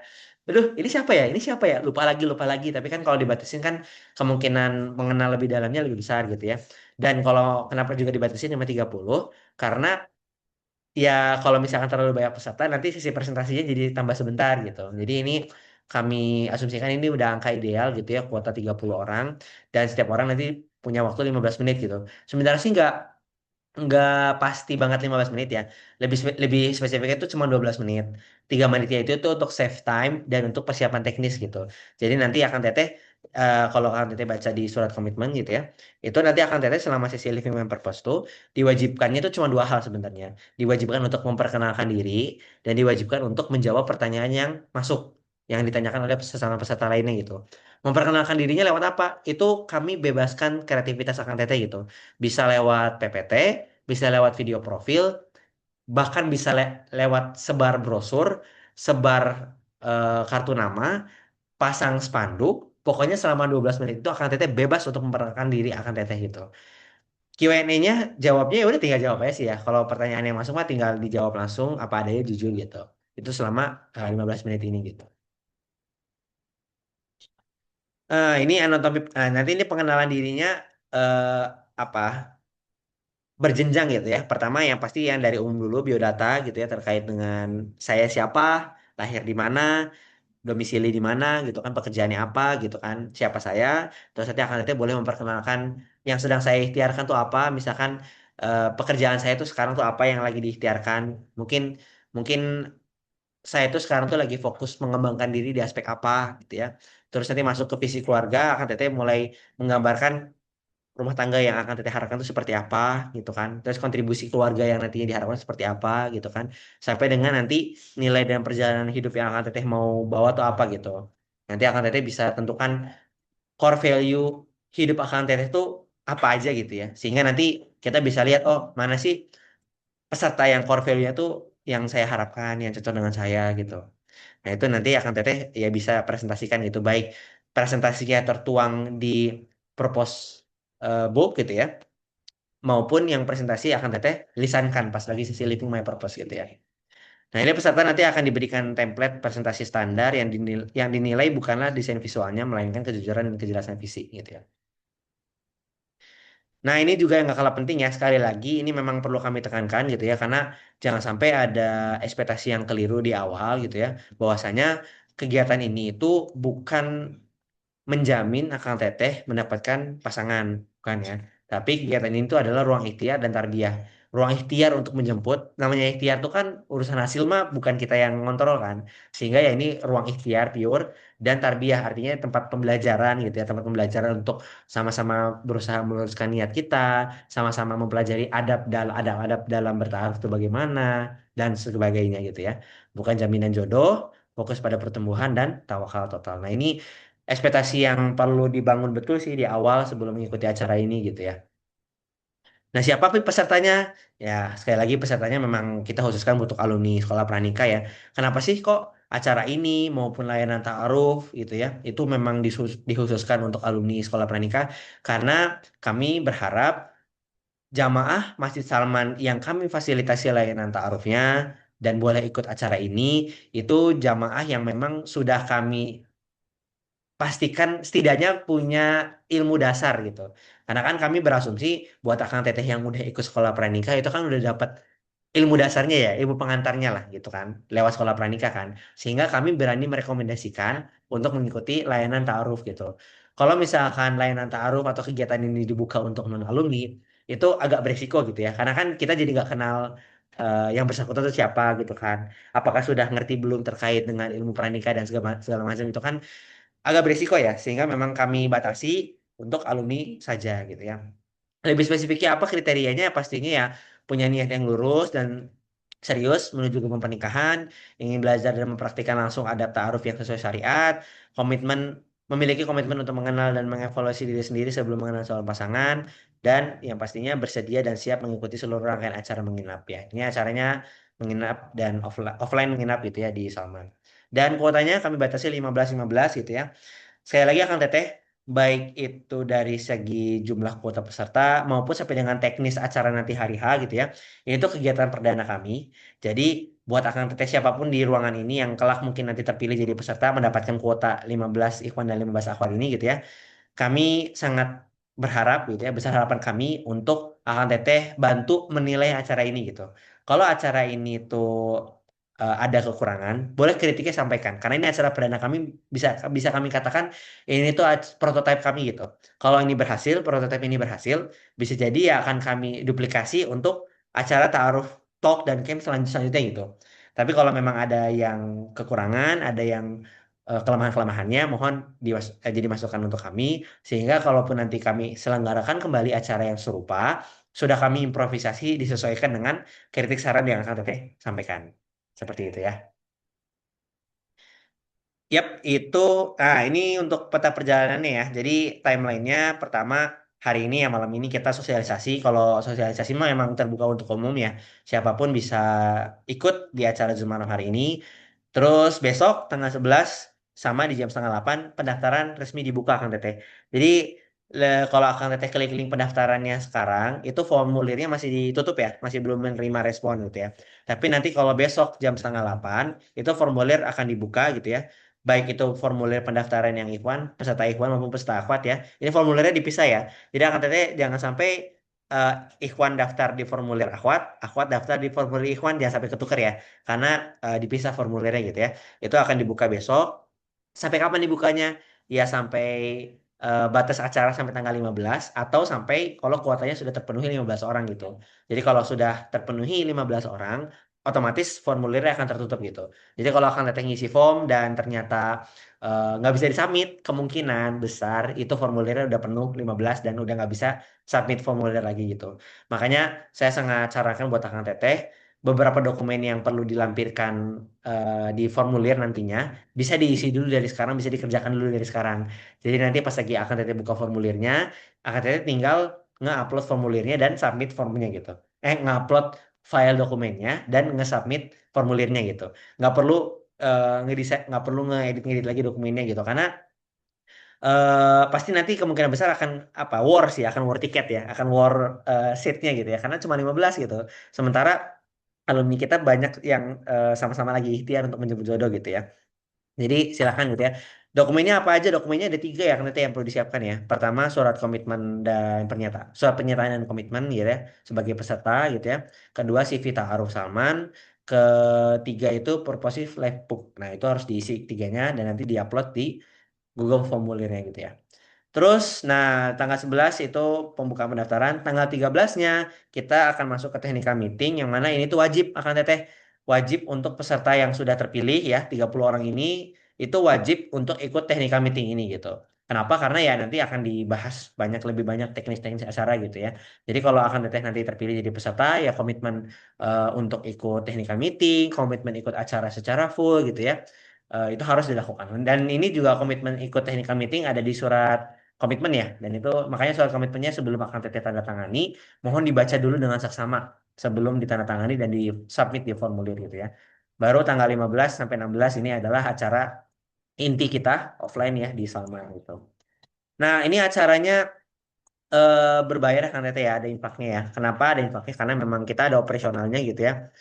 aduh ini siapa ya ini siapa ya lupa lagi tapi kan kalau dibatasin kan kemungkinan mengenal lebih dalamnya lebih besar gitu ya dan kalau kenapa juga dibatasin cuma 30 karena ya kalau misalkan terlalu banyak peserta nanti sesi presentasinya jadi tambah sebentar gitu jadi ini kami asumsikan ini udah angka ideal gitu ya kuota 30 orang dan setiap orang nanti punya waktu 15 menit gitu sebenarnya sih nggak pasti banget 15 menit ya. Lebih spesifiknya itu cuma 12 menit. 3 menitnya itu tuh untuk save time dan untuk persiapan teknis gitu. Jadi nanti akan teteh kalau akan teteh baca di surat komitmen gitu ya. Itu nanti akan teteh selama sesi living member purpose tuh diwajibkannya itu cuma 2 hal sebenarnya. Diwajibkan untuk memperkenalkan diri dan diwajibkan untuk menjawab pertanyaan yang masuk yang ditanyakan oleh sesama peserta lainnya gitu. Memperkenalkan dirinya lewat apa? Itu kami bebaskan kreativitas akan teteh gitu bisa lewat PPT, bisa lewat video profil, bahkan bisa lewat sebar brosur, sebar kartu nama, pasang spanduk. Pokoknya selama 12 menit itu akan teteh bebas untuk memperkenalkan diri akan teteh gitu. Q&A-nya jawabnya ya udah tinggal jawab aja sih ya. Kalau pertanyaan yang masuk mah tinggal dijawab langsung apa adanya jujur gitu. Itu selama 15 menit ini gitu. Ini anatomi nanti ini pengenalan dirinya eh, apa berjenjang gitu ya. Pertama yang pasti yang dari umum dulu biodata gitu ya terkait dengan saya siapa, lahir di mana, domisili di mana gitu kan, pekerjaannya apa gitu kan, siapa saya. Terus nanti akan nanti boleh memperkenalkan yang sedang saya ikhtiarkan tuh apa, misalkan pekerjaan saya tuh sekarang tuh apa yang lagi diikhtiarkan. Mungkin mungkin saya tuh sekarang tuh lagi fokus mengembangkan diri di aspek apa gitu ya. Terus nanti masuk ke visi keluarga akan teteh mulai menggambarkan rumah tangga yang akan teteh harapkan itu seperti apa gitu kan. Terus kontribusi keluarga yang nantinya diharapkan seperti apa gitu kan. Sampai dengan nanti nilai dan perjalanan hidup yang akan teteh mau bawa tuh apa gitu. Nanti akan teteh bisa tentukan core value hidup akan teteh tuh apa aja gitu ya. Sehingga nanti kita bisa lihat oh mana sih peserta yang core value-nya tuh yang saya harapkan, yang cocok dengan saya gitu. Nah, itu nanti akan teteh ya bisa presentasikan gitu. Baik presentasinya tertuang di purpose book gitu ya, maupun yang presentasi akan teteh lisankan pas lagi sesi living my purpose gitu ya. Nah, ini peserta nanti akan diberikan template presentasi standar yang dinilai bukanlah desain visualnya, melainkan kejujuran dan kejelasan visi gitu ya. Nah, ini juga yang gak kalah penting ya. Sekali lagi, ini memang perlu kami tekankan gitu ya, karena jangan sampai ada ekspektasi yang keliru di awal gitu ya, bahwasanya kegiatan ini itu bukan menjamin akang teteh mendapatkan pasangan, bukan ya. Tapi kegiatan ini tuh adalah ruang ikhtiar dan tarbiyah. Ruang ikhtiar untuk menjemput, namanya ikhtiar tuh kan urusan hasil mah bukan kita yang ngontrol kan. Sehingga ya ini ruang ikhtiar pure dan tarbiyah artinya tempat pembelajaran gitu ya, tempat pembelajaran untuk sama-sama berusaha meluruskan niat kita, sama-sama mempelajari adab dalam bertaaruf itu bagaimana dan sebagainya gitu ya. Bukan jaminan jodoh, fokus pada pertumbuhan dan tawakal total. Nah, ini ekspektasi yang perlu dibangun betul sih di awal sebelum mengikuti acara ini gitu ya. Nah, siapa pesertanya? Ya, sekali lagi pesertanya memang kita khususkan untuk alumni sekolah pranika ya. Kenapa sih kok acara ini maupun layanan ta'aruf gitu ya, itu memang dikhususkan untuk alumni sekolah pranika karena kami berharap jamaah Masjid Salman yang kami fasilitasi layanan ta'arufnya dan boleh ikut acara ini itu jamaah yang memang sudah kami pastikan setidaknya punya ilmu dasar gitu. Karena kan kami berasumsi buat akang teteh yang udah ikut sekolah pranika itu kan udah dapat ilmu dasarnya ya, ilmu pengantarnya lah gitu kan, lewat sekolah pranika kan. Sehingga kami berani merekomendasikan untuk mengikuti layanan ta'aruf gitu. Kalau misalkan layanan ta'aruf atau kegiatan ini dibuka untuk non-alumni, itu agak beresiko gitu ya. Karena kan kita jadi nggak kenal yang bersangkutan itu siapa gitu kan. Apakah sudah ngerti belum terkait dengan ilmu pranika dan segala, segala macam itu kan agak berisiko ya, sehingga memang kami batasi untuk alumni saja gitu ya. Lebih spesifiknya apa kriterianya ya pastinya ya punya niat yang lurus dan serius menuju ke pernikahan, ingin belajar dan mempraktikkan langsung adab ta'aruf yang sesuai syariat, komitmen memiliki komitmen untuk mengenal dan mengevaluasi diri sendiri sebelum mengenal calon pasangan, dan yang pastinya bersedia dan siap mengikuti seluruh rangkaian acara menginap ya. Ini acaranya menginap dan offline menginap gitu ya di Salman. Dan kuotanya kami batasi 15-15 gitu ya. Sekali lagi akan teteh, baik itu dari segi jumlah kuota peserta maupun sampai dengan teknis acara nanti hari H gitu ya. Ini tuh kegiatan perdana kami. Jadi buat akan teteh siapapun di ruangan ini yang kelak mungkin nanti terpilih jadi peserta mendapatkan kuota 15 ikhwan dan 15 akhwat ini gitu ya. Kami sangat berharap gitu ya, besar harapan kami untuk akan teteh bantu menilai acara ini gitu. Kalau acara ini tuh ada kekurangan, boleh kritiknya sampaikan. Karena ini acara perdana kami bisa bisa kami katakan ini tuh prototipe kami gitu. Kalau ini berhasil, prototipe ini berhasil, bisa jadi ya akan kami duplikasi untuk acara ta'aruf talk dan camp selanjutnya gitu. Tapi kalau memang ada yang kekurangan, ada yang kelemahan-kelemahannya mohon jadi masukan untuk kami sehingga kalaupun nanti kami selenggarakan kembali acara yang serupa sudah kami improvisasi disesuaikan dengan kritik saran yang akan teteh sampaikan seperti itu ya. Yap, itu ini untuk peta perjalanannya ya. Jadi timelinenya pertama hari ini ya malam ini kita sosialisasi. Kalau sosialisasi mah emang terbuka untuk umum ya. Siapapun bisa ikut di acara Zoom malam hari ini. Terus besok tanggal 11 sama di jam setengah 8 pendaftaran resmi dibuka Kang Teteh. Jadi kalau Kang Teteh klik link pendaftarannya sekarang itu formulirnya masih ditutup ya, masih belum menerima respon gitu ya. Tapi nanti kalau besok jam setengah 8 itu formulir akan dibuka gitu ya. Baik itu formulir pendaftaran yang Ikhwan, peserta Ikhwan maupun peserta Akhwat ya. Ini formulirnya dipisah ya. Jadi Kang Teteh jangan sampai eh, Ikhwan daftar di formulir Akhwat, Akhwat daftar di formulir Ikhwan jangan sampai ketukar ya karena dipisah formulirnya gitu ya. Itu akan dibuka besok. Sampai kapan dibukanya? Ya sampai batas acara sampai tanggal 15 atau sampai kalau kuotanya sudah terpenuhi 15 orang gitu. Jadi kalau sudah terpenuhi 15 orang, otomatis formulirnya akan tertutup gitu. Jadi kalau akan teteh ngisi form dan ternyata nggak bisa disubmit, kemungkinan besar itu formulirnya udah penuh 15 dan udah nggak bisa submit formulir lagi gitu. Makanya saya sangat sarankan buat akan teteh beberapa dokumen yang perlu dilampirkan di formulir nantinya bisa diisi dulu dari sekarang, bisa dikerjakan dulu dari sekarang. Jadi nanti pas lagi akan teteh buka formulirnya, akan teteh tinggal nge-upload formulirnya dan submit formnya gitu. Nge-upload file dokumennya dan nge-submit formulirnya gitu. Nggak perlu ngedesain, nggak perlu ngedit lagi dokumennya gitu. Karena pasti nanti kemungkinan besar akan apa war sih, akan war tiket ya, akan war seatnya gitu ya. Karena cuma 15 gitu. Sementara alumni kita banyak yang sama-sama lagi ikhtiar untuk menjemput jodoh gitu ya. Jadi silakan gitu ya. Dokumennya apa aja? Dokumennya ada tiga ya, nanti yang perlu disiapkan ya. Pertama surat komitmen dan pernyataan, surat pernyataan dan komitmen gitu ya sebagai peserta gitu ya. Kedua CV ta'aruf Salman. Ketiga itu purposive life book. Nah itu harus diisi tiganya dan nanti diupload di Google formulirnya gitu ya. Terus, nah tanggal 11 itu pembukaan pendaftaran. Tanggal 13-nya kita akan masuk ke technical meeting yang mana ini tuh wajib akan teteh. Wajib untuk peserta yang sudah terpilih ya, 30 orang ini itu wajib untuk ikut technical meeting ini gitu. Kenapa? Karena ya nanti akan dibahas lebih banyak teknis-teknis acara gitu ya. Jadi kalau akan teteh nanti terpilih jadi peserta ya komitmen untuk ikut technical meeting, komitmen ikut acara secara full gitu ya. Itu harus dilakukan. Dan ini juga komitmen ikut technical meeting ada di surat komitmen ya. Dan itu makanya surat komitmennya sebelum akan teteh tanda tangani, mohon dibaca dulu dengan saksama sebelum ditandatangani dan di submit di formulir gitu ya. Baru tanggal 15 sampai 16 ini adalah acara inti kita offline ya di Salma gitu. Nah, ini acaranya berbayar kan Teteh ya, ada infaknya ya. Kenapa ada infaknya? Karena memang kita ada operasionalnya gitu ya.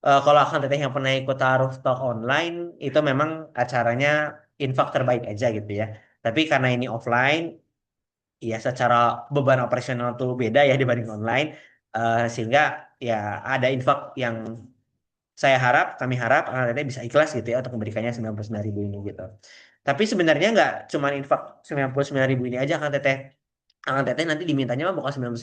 Kalau akan Teteh yang pernah ikut taruh stok online itu memang acaranya infak terbaik aja gitu ya. Tapi karena ini offline, ya secara beban operasional tuh beda ya dibanding online, sehingga ya ada infak yang kami harap Kang Teteh bisa ikhlas gitu ya untuk memberikannya 99.000 ini gitu. Tapi sebenarnya nggak cuma infak 99.000 ini aja Kang Teteh. Kang Teteh nanti dimintanya mah bukan 99,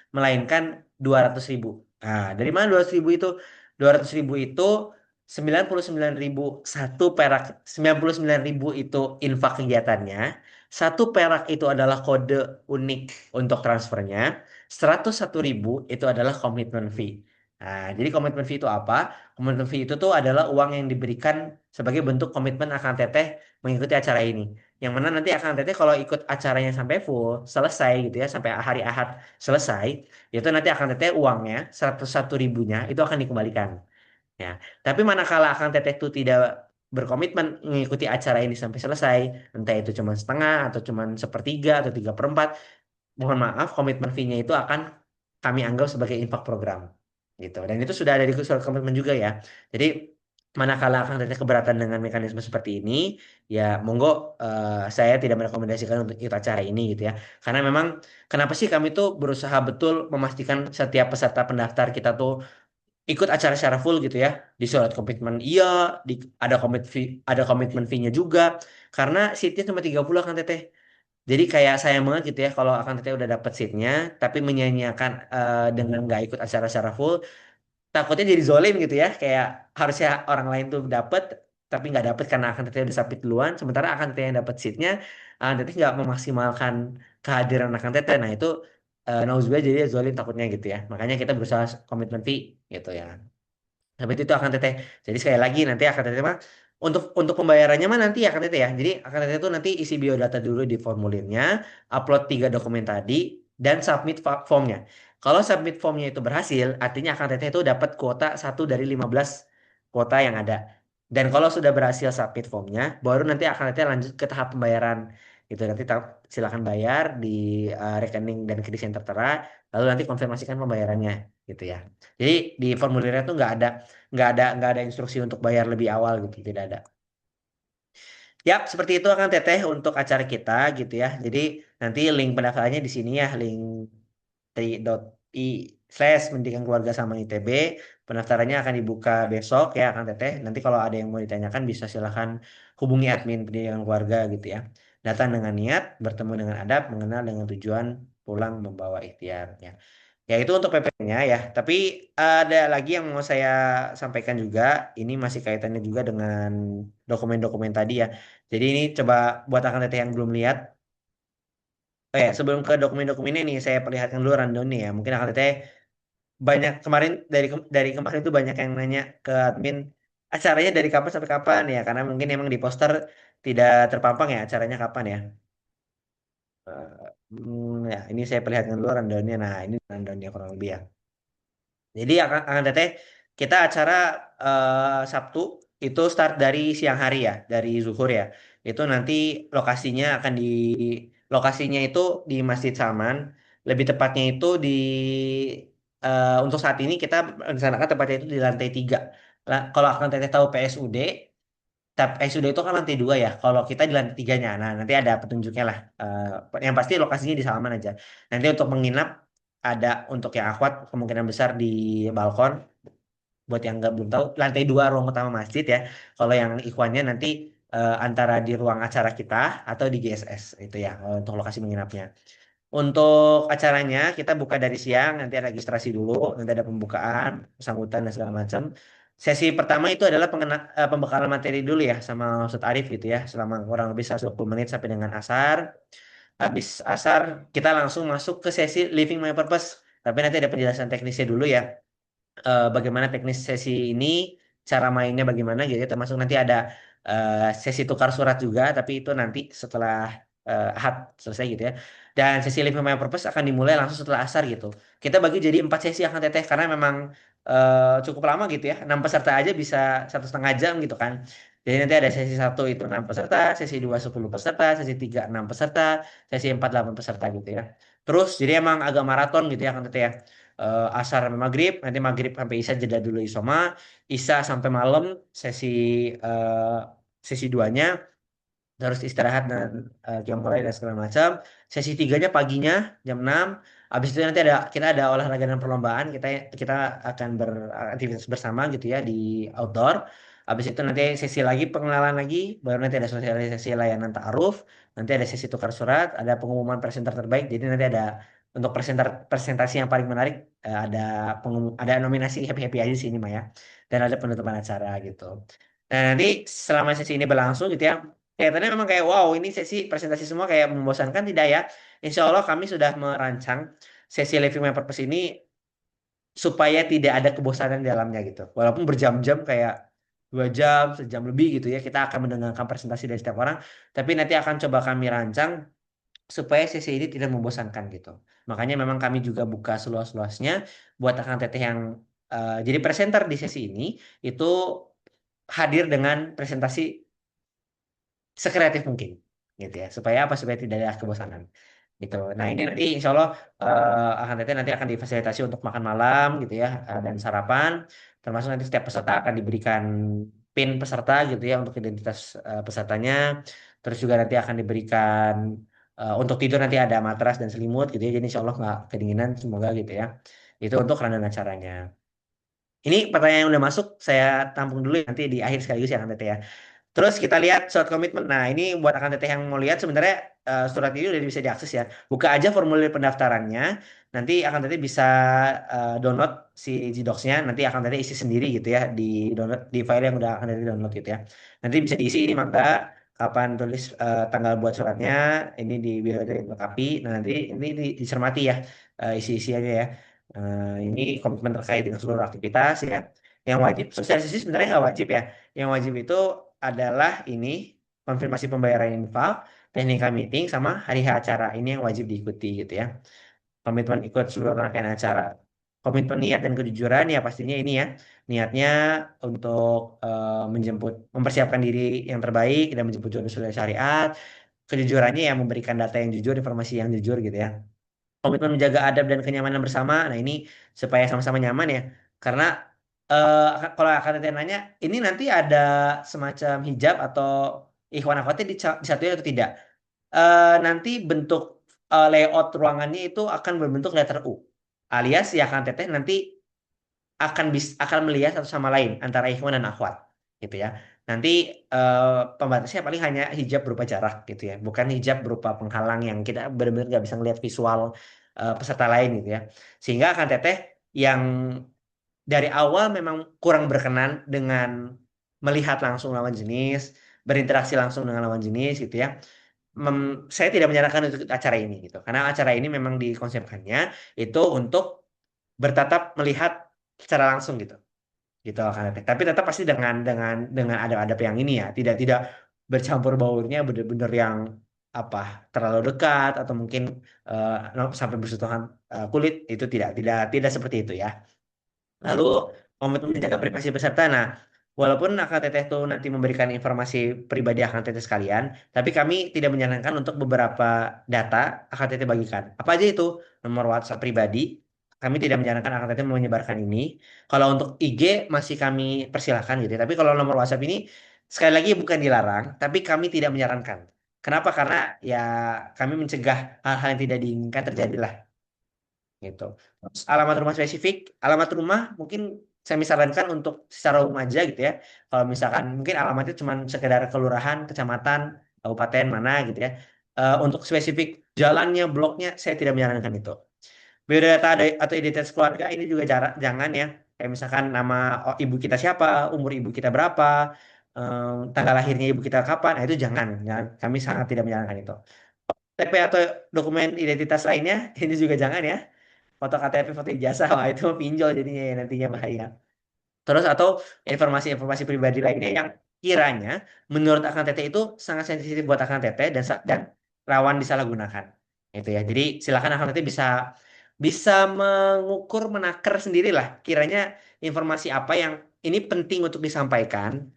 melainkan 200.000. Nah, dari mana 200.000 itu? 200.000 itu 99.000 satu perak, 99.000 itu infak kegiatannya. Satu perak itu adalah kode unik untuk transfernya. 101.000 itu adalah komitmen fee. Nah, jadi komitmen fee itu apa? Komitmen fee itu tuh adalah uang yang diberikan sebagai bentuk komitmen akan teteh mengikuti acara ini. Yang mana nanti akan teteh kalau ikut acaranya sampai full, selesai gitu ya, sampai hari Ahad selesai, itu nanti akan teteh uangnya 101.000-nya itu akan dikembalikan. Ya, tapi manakala akan teteh itu tidak berkomitmen mengikuti acara ini sampai selesai, entah itu cuma setengah atau cuma sepertiga atau 3/4, mohon maaf komitmen fee-nya itu akan kami anggap sebagai infak program gitu dan itu sudah ada di surat komitmen juga ya. Jadi manakala akan teteh keberatan dengan mekanisme seperti ini ya monggo, saya tidak merekomendasikan untuk ikut acara ini gitu ya, karena memang kenapa sih kami tuh berusaha betul memastikan setiap peserta pendaftar kita tuh ikut acara secara full gitu ya, di surat komitmen iya, di, ada komitmen fee-nya juga, karena seatnya cuma 30 kan teteh. Jadi kayak sayang banget gitu ya kalau akan teteh udah dapet seatnya, tapi menyanyiakan dengan nggak ikut acara secara full, takutnya jadi zolim gitu ya. Kayak harusnya orang lain tuh dapet, tapi nggak dapet karena akan teteh udah submit duluan, sementara akan teteh yang dapet seatnya, akan teteh nggak memaksimalkan kehadiran akan teteh. Nah itu nauzubillah jadi zolim takutnya gitu ya. Makanya kita berusaha komitmen fee gitu ya. Tapi itu akan teteh. Jadi sekali lagi nanti akan teteh mah untuk pembayarannya mah nanti akan teteh ya. Jadi akan teteh itu nanti isi biodata dulu di formulirnya, upload 3 dokumen tadi dan submit formnya. Kalau submit formnya itu berhasil, artinya akan teteh itu dapat kuota 1 dari 15 kuota yang ada. Dan kalau sudah berhasil submit formnya, baru nanti akan teteh lanjut ke tahap pembayaran. Gitu nanti silakan bayar di rekening dan kredit yang tertera, lalu nanti konfirmasikan pembayarannya gitu ya. Jadi di formulirnya tuh nggak ada instruksi untuk bayar lebih awal gitu, tidak ada. Yap, seperti itu akan teteh untuk acara kita gitu ya. Jadi nanti link pendaftarannya di sini ya, link t.i/pendidikan keluarga sama ITB. Pendaftarannya akan dibuka besok ya akan teteh. Nanti kalau ada yang mau ditanyakan bisa silahkan hubungi admin pendidikan keluarga gitu ya. Datang dengan niat, bertemu dengan adab, mengenal dengan tujuan, pulang membawa ikhtiar ya. Ya itu untuk PP-nya ya. Tapi ada lagi yang mau saya sampaikan juga. Ini masih kaitannya juga dengan dokumen-dokumen tadi ya. Jadi ini coba buat akan teteh yang belum lihat. Oh ya, sebelum ke dokumen-dokumennya nih, saya perlihatkan dulu rundown-nya ya. Mungkin akan teteh banyak kemarin dari kemarin itu banyak yang nanya ke admin acaranya dari kapan sampai kapan ya. Karena mungkin emang di poster tidak terpampang ya acaranya kapan ya. Ya, ini saya perlihatkan dulu rundown-nya. Nah, ini rundown-nya kurang lebih ya. Jadi akan teteh kita acara Sabtu itu start dari siang hari ya, dari zuhur ya. Itu nanti lokasinya akan lokasinya itu di Masjid Salman. Lebih tepatnya itu untuk saat ini kita rencanakan tempatnya itu di lantai 3. Kalau akan teteh tahu PSUD, PSUD itu kan lantai 2 ya. Kalau kita di lantai 3-nya, nah nanti ada petunjuknya lah. Yang pasti lokasinya di Salman aja. Nanti untuk menginap ada untuk yang akhwat kemungkinan besar di balkon. Buat yang nggak belum tahu, lantai 2 ruang utama masjid ya. Kalau yang ikhwannya nanti antara di ruang acara kita atau di GSS itu ya untuk lokasi menginapnya. Untuk acaranya kita buka dari siang, nanti ada registrasi dulu, nanti ada pembukaan, sambutan dan segala macam. Sesi pertama itu adalah pembekalan materi dulu ya sama Ustadz Arif gitu ya, selama kurang lebih 120 menit sampai dengan asar. Habis asar kita langsung masuk ke sesi Living My Purpose. Tapi nanti ada penjelasan teknisnya dulu ya, bagaimana teknis sesi ini, cara mainnya bagaimana gitu ya. Termasuk nanti ada sesi tukar surat juga, tapi itu nanti setelah Ahad selesai gitu ya. Dan sesi Live My Purpose akan dimulai langsung setelah asar gitu. Kita bagi jadi 4 sesi akan teteh karena memang cukup lama gitu ya. 6 peserta aja bisa 1,5 jam gitu kan. Jadi nanti ada sesi 1 itu 6 peserta, sesi 2 10 peserta, sesi 3 6 peserta, sesi 4 8 peserta gitu ya. Terus jadi emang agak maraton gitu ya kan teteh ya. Asar sampai maghrib, nanti maghrib sampai isya jeda dulu isoma, isya sampai malam sesi eh, sesi duanya, terus istirahat dan jam mulai dan segala macam. Sesi tiganya paginya jam 6. Habis itu nanti kita ada olahraga dan perlombaan, kita akan beraktivitas bersama gitu ya di outdoor. Habis itu nanti sesi lagi pengenalan lagi, baru nanti ada sosialisasi layanan ta'aruf, nanti ada sesi tukar surat, ada pengumuman presenter terbaik. Jadi nanti ada untuk presentasi yang paling menarik, ada nominasi happy happy aja sih ini Maya, dan ada penutupan acara gitu. Nah nanti selama sesi ini berlangsung gitu ya, kelihatannya memang kayak wow ini sesi presentasi semua kayak membosankan tidak ya? Insya Allah kami sudah merancang sesi Living My Purpose ini supaya tidak ada kebosanan di dalamnya gitu. Walaupun berjam-jam kayak 2 jam, sejam lebih gitu ya, kita akan mendengarkan presentasi dari setiap orang, tapi nanti akan coba kami rancang supaya sesi ini tidak membosankan gitu. Makanya memang kami juga buka seluas-luasnya buat akan teteh yang jadi presenter di sesi ini itu hadir dengan presentasi sekreatif mungkin gitu ya supaya apa supaya tidak ada kebosanan gitu. Nah ini nanti insya Allah akan teteh nanti akan difasilitasi untuk makan malam gitu ya dan sarapan, termasuk nanti setiap peserta akan diberikan pin peserta gitu ya untuk identitas pesertanya, terus juga nanti akan diberikan untuk tidur nanti ada matras dan selimut gitu ya, jadi insya Allah nggak kedinginan semoga gitu ya. Itu untuk rundown acaranya. Ini pertanyaan yang udah masuk saya tampung dulu ya, nanti di akhir sekaligus ya nanti ya. Terus kita lihat surat komitmen. Nah, ini buat akan teteh yang mau lihat sebenarnya surat ini udah bisa diakses ya. Buka aja formulir pendaftarannya. Nanti akan teteh bisa download si Gdocs-nya. Nanti akan teteh isi sendiri gitu ya di download di file yang udah akan teteh download gitu ya. Nanti bisa diisi ini mangga kapan tulis tanggal buat suratnya. Ini di biar dilengkapi. Nah, nanti ini dicermati ya isi-isiannya ya. Ini komitmen terkait dengan seluruh aktivitas ya. Yang wajib sosialisasi sebenarnya nggak wajib ya. Yang wajib itu adalah ini konfirmasi pembayaran infak, teknika meeting, sama hari H acara. Ini yang wajib diikuti gitu ya. Komitmen ikut seluruh rangkaian acara. Komitmen niat dan kejujuran ya pastinya ini ya. Niatnya untuk mempersiapkan diri yang terbaik dan menjemput jodoh sesuai syariat. Kejujurannya yang memberikan data yang jujur, informasi yang jujur gitu ya. Komitmen menjaga adab dan kenyamanan bersama. Nah ini supaya sama-sama nyaman ya. Karena kalau akan nanya, ini nanti ada semacam hijab atau ikhwan akhwatnya disatuin atau tidak? Nanti bentuk layout ruangannya itu akan berbentuk letter U. Alias ya akan teteh nanti akan melihat satu sama lain antara ikhwan dan akhwat gitu ya. Nanti pembatasnya paling hanya hijab berupa jarak gitu ya, bukan hijab berupa penghalang yang kita benar-benar nggak bisa ngelihat visual peserta lain gitu ya. Sehingga akan teteh yang dari awal memang kurang berkenan dengan melihat langsung lawan jenis, berinteraksi langsung dengan lawan jenis gitu ya. Saya tidak menyarankan untuk acara ini gitu. Karena acara ini memang dikonsepkannya itu untuk bertatap melihat secara langsung gitu. Gitu akan teteh. Tapi tetap pasti dengan adab-adab yang ini ya, tidak bercampur baurnya benar-benar yang apa terlalu dekat atau mungkin sampai bersentuhan kulit itu tidak seperti itu ya. Lalu komitmen menjaga privasi peserta. Nah, walaupun akan teteh itu nanti memberikan informasi pribadi akan teteh sekalian, tapi kami tidak menyarankan untuk beberapa data akan teteh bagikan. Apa aja itu? Nomor WhatsApp pribadi. Kami tidak menyarankan akan teteh menyebarkan ini. Kalau untuk IG masih kami persilahkan gitu ya. Tapi kalau nomor WhatsApp ini sekali lagi bukan dilarang, tapi kami tidak menyarankan. Kenapa? Karena ya kami mencegah hal-hal yang tidak diinginkan terjadi lah gitu. Terus alamat rumah spesifik, alamat rumah mungkin saya sarankan untuk secara umum aja gitu ya. Kalau misalkan mungkin alamatnya cuma sekedar kelurahan, kecamatan, kabupaten mana gitu ya. Untuk spesifik jalannya, bloknya, saya tidak menyarankan itu. Biodata atau identitas keluarga ini juga jangan ya. Kayak misalkan nama ibu kita siapa, umur ibu kita berapa, tanggal lahirnya ibu kita kapan, nah itu jangan. Ya. Kami sangat tidak menyarankan itu. TP atau dokumen identitas lainnya ini juga jangan ya, foto KTP, foto ijazah, wah itu pinjol jadinya ya, nantinya bahaya. Terus atau informasi-informasi pribadi lainnya yang kiranya menurut Akang Teteh itu sangat sensitif buat Akang Teteh dan rawan disalahgunakan. Itu ya. Jadi silakan Akang Teteh bisa bisa mengukur, menakar sendirilah kiranya informasi apa yang ini penting untuk disampaikan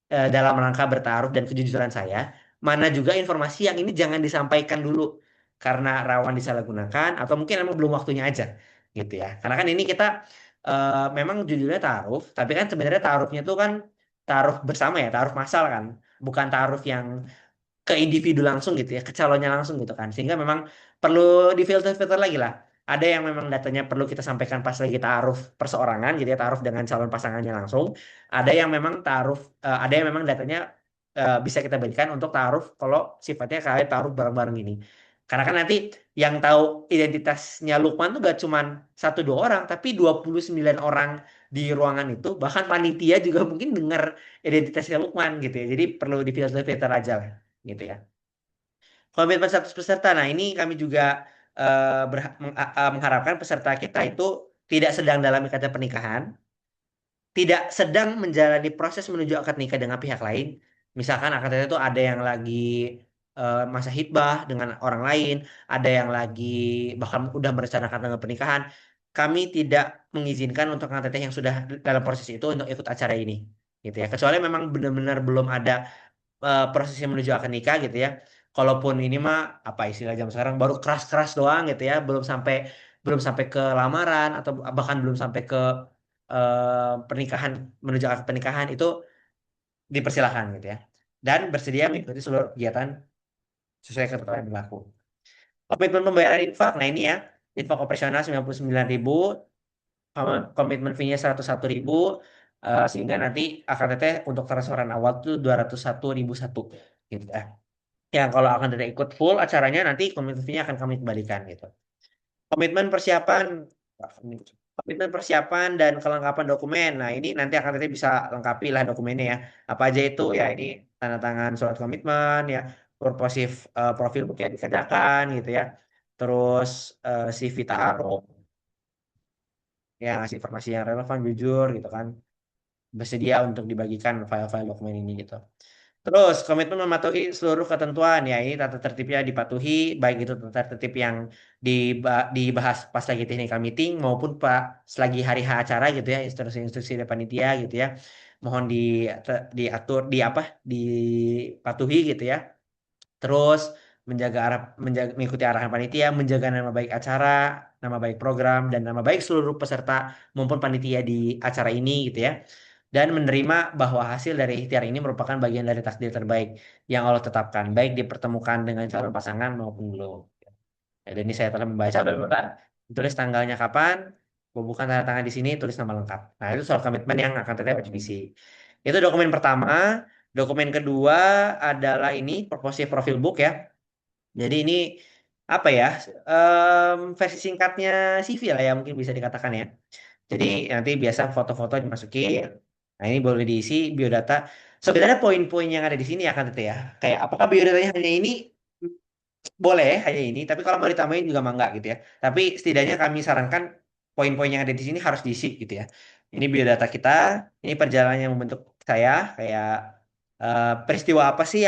dalam rangka bertaruh dan kejujuran saya, mana juga informasi yang ini jangan disampaikan dulu karena rawan disalahgunakan atau mungkin emang belum waktunya aja gitu ya. Karena kan ini kita memang judulnya taruh, tapi kan sebenarnya taruhnya itu kan taruh bersama ya, taruh massal kan, bukan taruh yang ke individu langsung gitu ya, ke calonnya langsung gitu kan. Sehingga memang perlu difilter-filter lagi lah. Ada yang memang datanya perlu kita sampaikan pas lagi taruh perseorangan, jadi ya taruh dengan calon pasangannya langsung. Ada yang memang ada yang memang datanya bisa kita berikan untuk taruh kalau sifatnya kayak taruh bareng-bareng ini. Karena kan nanti yang tahu identitasnya Lukman tuh gak cuman satu dua orang, tapi 29 orang di ruangan itu, bahkan panitia juga mungkin dengar identitasnya Lukman gitu ya. Jadi perlu difilter-filter aja lah gitu ya. Komitmen 100 peserta. Nah, ini kami juga mengharapkan peserta kita itu tidak sedang dalam ikatan pernikahan, tidak sedang menjalani proses menuju akad nikah dengan pihak lain. Misalkan akad nikah itu ada yang lagi masa hitbah dengan orang lain, ada yang lagi bahkan udah merencanakan tanggal pernikahan. Kami tidak mengizinkan untuk akad nikah yang sudah dalam proses itu untuk ikut acara ini, gitu ya. Kecuali memang benar-benar belum ada prosesnya menuju akad nikah gitu ya. Kalaupun ini mah apa istilah zaman sekarang baru keras-keras doang gitu ya, belum sampai ke lamaran atau bahkan belum sampai ke pernikahan menuju akad pernikahan itu dipersilahkan gitu ya. Dan bersedia mengikuti seluruh kegiatan sesuai ketentuan yang berlaku. Komitmen pembayaran infak, nah ini ya, infak operasional 99.000, komitmen fee-nya 101.000, sehingga nanti AKTT untuk transferan awal itu 201.001 gitu ya. Yang kalau akan tidak ikut full acaranya nanti komitmen fee-nya akan kami kembalikan gitu. Komitmen persiapan, komitmen persiapan dan kelengkapan dokumen. Nah ini nanti akan nanti bisa lengkapi lah dokumennya ya. Apa aja itu ya ini tanda tangan surat komitmen ya, purposif profil bukti yang dikerjakan gitu ya. Terus CV taruh ya ngasih informasi yang relevan jujur gitu kan. Bersedia untuk dibagikan file-file dokumen ini gitu. Terus komitmen mematuhi seluruh ketentuan ya ini tata tertibnya dipatuhi baik itu tata tertib yang dibahas pas lagi technical meeting maupun pak selagi hari H acara gitu ya instruksi-instruksi dari panitia gitu ya mohon diatur dipatuhi gitu ya. Terus mengikuti arahan panitia, menjaga nama baik acara, nama baik program dan nama baik seluruh peserta maupun panitia di acara ini gitu ya. Dan menerima bahwa hasil dari ikhtiar ini merupakan bagian dari takdir terbaik yang Allah tetapkan, baik dipertemukan dengan calon pasangan maupun belum. Ya, dan ini saya telah membaca benar tulis tanggalnya kapan, bukan tanda tangan di sini, tulis nama lengkap. Nah, itu soal komitmen yang akan terlihat wajib isi. Itu dokumen pertama. Dokumen kedua adalah ini proposal profil book ya. Jadi ini apa ya, versi singkatnya CV lah ya mungkin bisa dikatakan ya. Jadi nanti biasa foto-foto dimasukin. Nah ini boleh diisi biodata. Sebenarnya poin-poin yang ada di sini akan teteh ya. Kayak apakah biodatanya hanya ini? Boleh hanya ini, tapi kalau mau ditambahin juga mangga gitu ya. Tapi setidaknya kami sarankan poin-poin yang ada di sini harus diisi gitu ya. Ini biodata kita, ini perjalanan yang membentuk saya, kayak peristiwa apa sih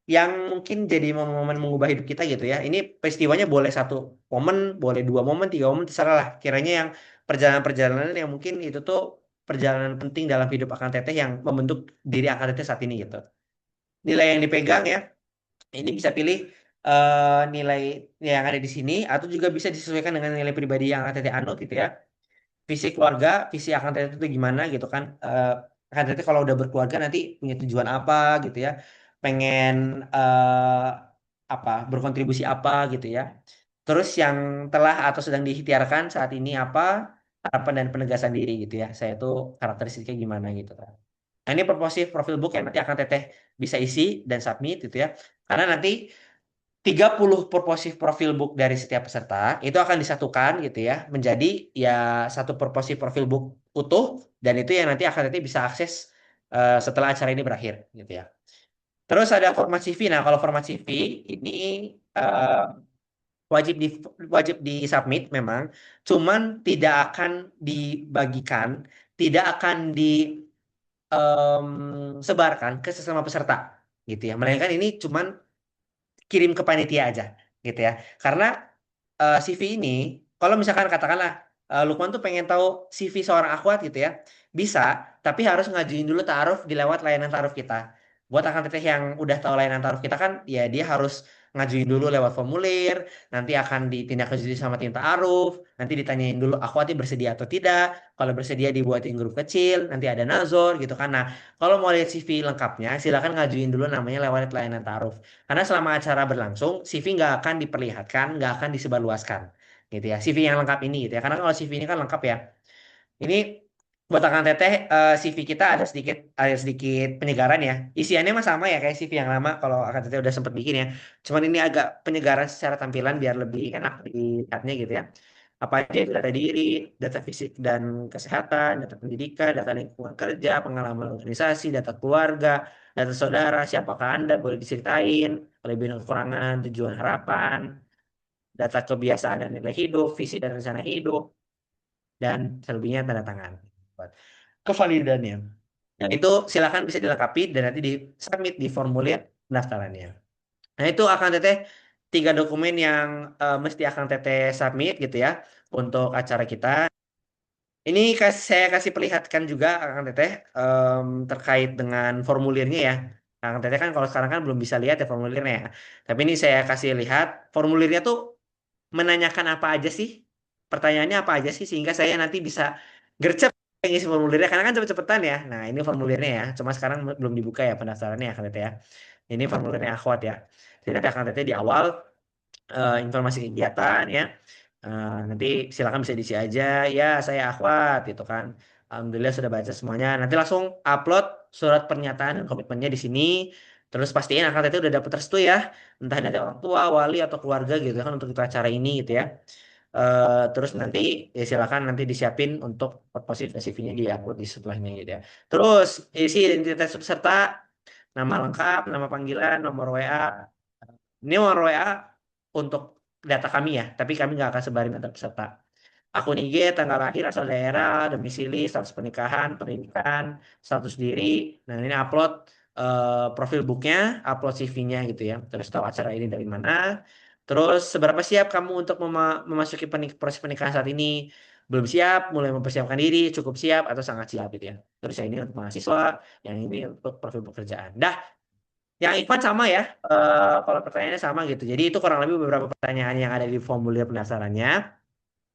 yang mungkin jadi momen mengubah hidup kita gitu ya. Ini peristiwanya boleh satu momen, boleh dua momen, tiga momen, terserah lah. Kiranya yang perjalanan-perjalanan yang mungkin itu tuh perjalanan penting dalam hidup Akang Teteh yang membentuk diri Akang Teteh saat ini gitu. Nilai yang dipegang ya, ini bisa pilih nilai yang ada di sini atau juga bisa disesuaikan dengan nilai pribadi yang akan teteh anut gitu ya. Visi keluarga, visi akan teteh itu gimana gitu kan. Akan teteh kalau udah berkeluarga nanti punya tujuan apa gitu ya. Pengen apa berkontribusi apa gitu ya. Terus yang telah atau sedang diikhtiarkan saat ini apa harapan dan penegasan diri gitu ya. Saya tuh karakteristiknya gimana gitu kan. Nah, ini proposif profil book yang nanti akan teteh bisa isi dan submit gitu ya. Karena nanti 30 purposif profil book dari setiap peserta itu akan disatukan gitu ya menjadi ya satu purposif profil book utuh dan itu yang nanti akan nanti bisa akses setelah acara ini berakhir gitu ya. Terus ada format CV. Nah, kalau format CV ini eh, wajib di wajib di submit memang, cuman tidak akan dibagikan, tidak akan disebarkan ke sesama peserta gitu ya. Melainkan ini cuman kirim ke panitia aja gitu ya. Karena CV ini kalau misalkan katakanlah Lukman tuh pengen tahu CV seorang akhwat gitu ya. Bisa, tapi harus ngajuin dulu taaruf di lewat layanan taaruf kita. Buat akan teteh yang udah tahu layanan taaruf kita kan ya dia harus ngajuin dulu lewat formulir, nanti akan ditindaklanjuti sama tim taaruf, nanti ditanyain dulu akhwatnya bersedia atau tidak. Kalau bersedia dibuatin grup kecil, nanti ada nazor gitu kan. Nah, kalau mau lihat CV lengkapnya, silakan ngajuin dulu namanya lewat layanan taaruf. Karena selama acara berlangsung, CV nggak akan diperlihatkan, nggak akan disebarluaskan, gitu ya. CV yang lengkap ini, gitu ya. Karena kalau CV ini kan lengkap ya. Ini buat akan teteh, CV kita ada sedikit penyegaran ya. Isiannya mah sama ya kayak CV yang lama. Kalau akan teteh udah sempat bikin ya. Cuman ini agak penyegaran secara tampilan biar lebih enak dilihatnya gitu ya. Apa aja itu data diri, data fisik dan kesehatan, data pendidikan, data lingkungan kerja, pengalaman organisasi, data keluarga, data saudara, siapakah Anda, boleh diceritain, kelebihan kekurangan, tujuan harapan, data kebiasaan dan nilai hidup, visi dan rencana hidup, dan selebihnya tanda tangan. Buat kevalidannya. Yang itu silakan bisa dilengkapi dan nanti di submit di formulir pendaftarannya. Nah itu akan teteh tiga dokumen yang mesti akan teteh submit gitu ya untuk acara kita. Ini saya kasih perlihatkan juga Kang Teteh terkait dengan formulirnya ya. Kang Teteh kan kalau sekarang kan belum bisa lihat ya formulirnya ya. Tapi ini saya kasih lihat formulirnya tuh menanyakan apa aja sih? Pertanyaannya apa aja sih sehingga saya nanti bisa gercep ngisi formulirnya karena kan cepet-cepetan ya. Nah, ini formulirnya ya. Cuma sekarang belum dibuka ya pendaftarannya ya Kang Teteh ya. Ini formulirnya akhwat ya. Jadi nanti Kang Teteh di awal informasi kegiatan ya. Nanti silakan bisa diisi aja ya saya akhwat gitu kan. Alhamdulillah sudah baca semuanya. Nanti langsung upload surat pernyataan dan komitmennya di sini. Terus pastiin akad itu udah dapet restu ya. Entah dari orang tua, wali atau keluarga gitu kan untuk kita acara ini gitu ya. Terus nanti ya silakan nanti disiapin untuk proposal CV-nya di upload di sebelahnya gitu ya. Terus isi identitas peserta, nama lengkap, nama panggilan, nomor WA. Ini nomor WA untuk data kami ya, tapi kami nggak akan sebarin data peserta. Akun IG, tanggal lahir, asal daerah, domisili, status pernikahan, pendidikan, status diri. Nah ini upload profil booknya, upload CV-nya gitu ya. Terus tahu acara ini dari mana. Terus seberapa siap kamu untuk memasuki proses pernikahan saat ini? Belum siap, mulai mempersiapkan diri, cukup siap atau sangat siap gitu ya. Terus yang ini untuk mahasiswa, yang ini untuk profil pekerjaan. Dah, yang Ikhwan sama ya, kalau pertanyaannya sama gitu. Jadi itu kurang lebih beberapa pertanyaan yang ada di formulir pendaftarannya.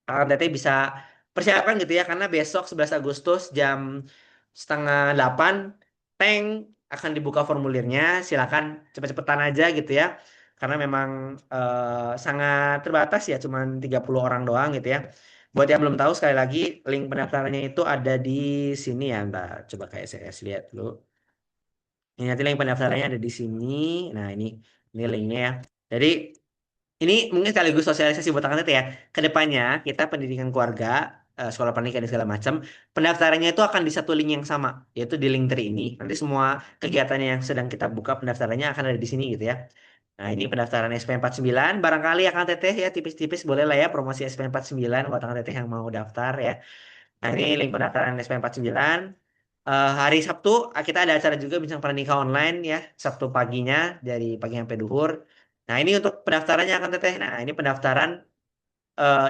Teteh bisa persiapkan gitu ya, karena besok 11 Agustus jam setengah 8, Tank akan dibuka formulirnya. Silakan cepet-cepetan aja gitu ya. Karena memang sangat terbatas ya, cuma 30 orang doang gitu ya. Buat yang belum tahu, sekali lagi, link pendaftarannya itu ada di sini ya. Mbak. Coba kayak saya lihat dulu. Ini nanti link pendaftarannya ada di sini. Nah, ini linknya ya. Jadi Ini mungkin sekaligus sosialisasi buat anak ya. Kedepannya kita pendidikan keluarga, sekolah pernikahan dan segala macam, pendaftarannya itu akan di satu link yang sama, yaitu di link Tree ini. Nanti semua kegiatan yang sedang kita buka pendaftarannya akan ada di sini gitu ya. Nah, ini pendaftaran SP49. Barangkali akan teteh ya tipis-tipis boleh lah ya promosi SP49 buat akan teteh yang mau daftar ya. Nah, ini link pendaftaran SP49. Hari Sabtu kita ada acara juga bincang pernikah online ya, Sabtu paginya dari pagi sampai duhur. Nah, ini untuk pendaftarannya akan teteh. Nah, ini pendaftaran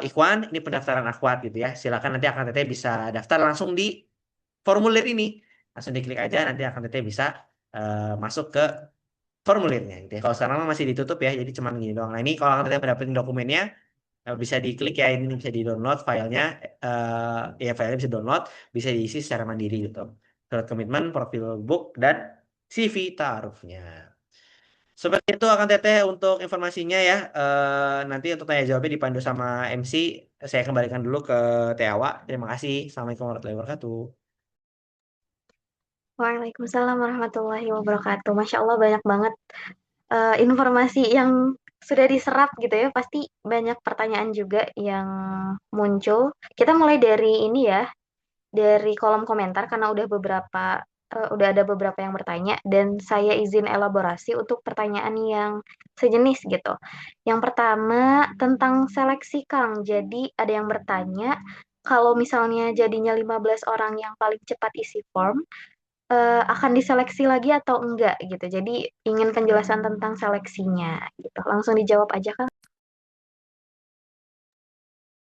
Ikhwan, ini pendaftaran akhwat gitu ya. Silakan nanti akan teteh bisa daftar langsung di formulir ini. Langsung diklik aja nanti akan teteh bisa masuk ke formulirnya gitu ya. Kalau sekarang mah masih ditutup ya, jadi cuma gini doang. Nah, ini kalau akan teteh mendapatkan dokumennya bisa diklik ya, ini bisa di-download filenya, ya filenya bisa download, bisa diisi secara mandiri gitu. Surat komitmen, profil book, dan CV taarufnya. Seperti itu akan teteh untuk informasinya ya. Nanti untuk tanya jawabnya dipandu sama MC. Saya kembalikan dulu ke Teh Awa. Terima kasih. Assalamualaikum warahmatullahi wabarakatuh. Waalaikumsalam warahmatullahi wabarakatuh. Masya Allah banyak banget informasi yang sudah diserap gitu ya. Pasti banyak pertanyaan juga yang muncul. Kita mulai dari ini ya, dari kolom komentar karena udah ada beberapa yang bertanya dan saya izin elaborasi untuk pertanyaan yang sejenis gitu. Yang pertama tentang seleksi Kang. Jadi ada yang bertanya kalau misalnya jadinya 15 orang yang paling cepat isi form akan diseleksi lagi atau enggak gitu. Jadi ingin penjelasan tentang seleksinya gitu. Langsung dijawab aja Kang.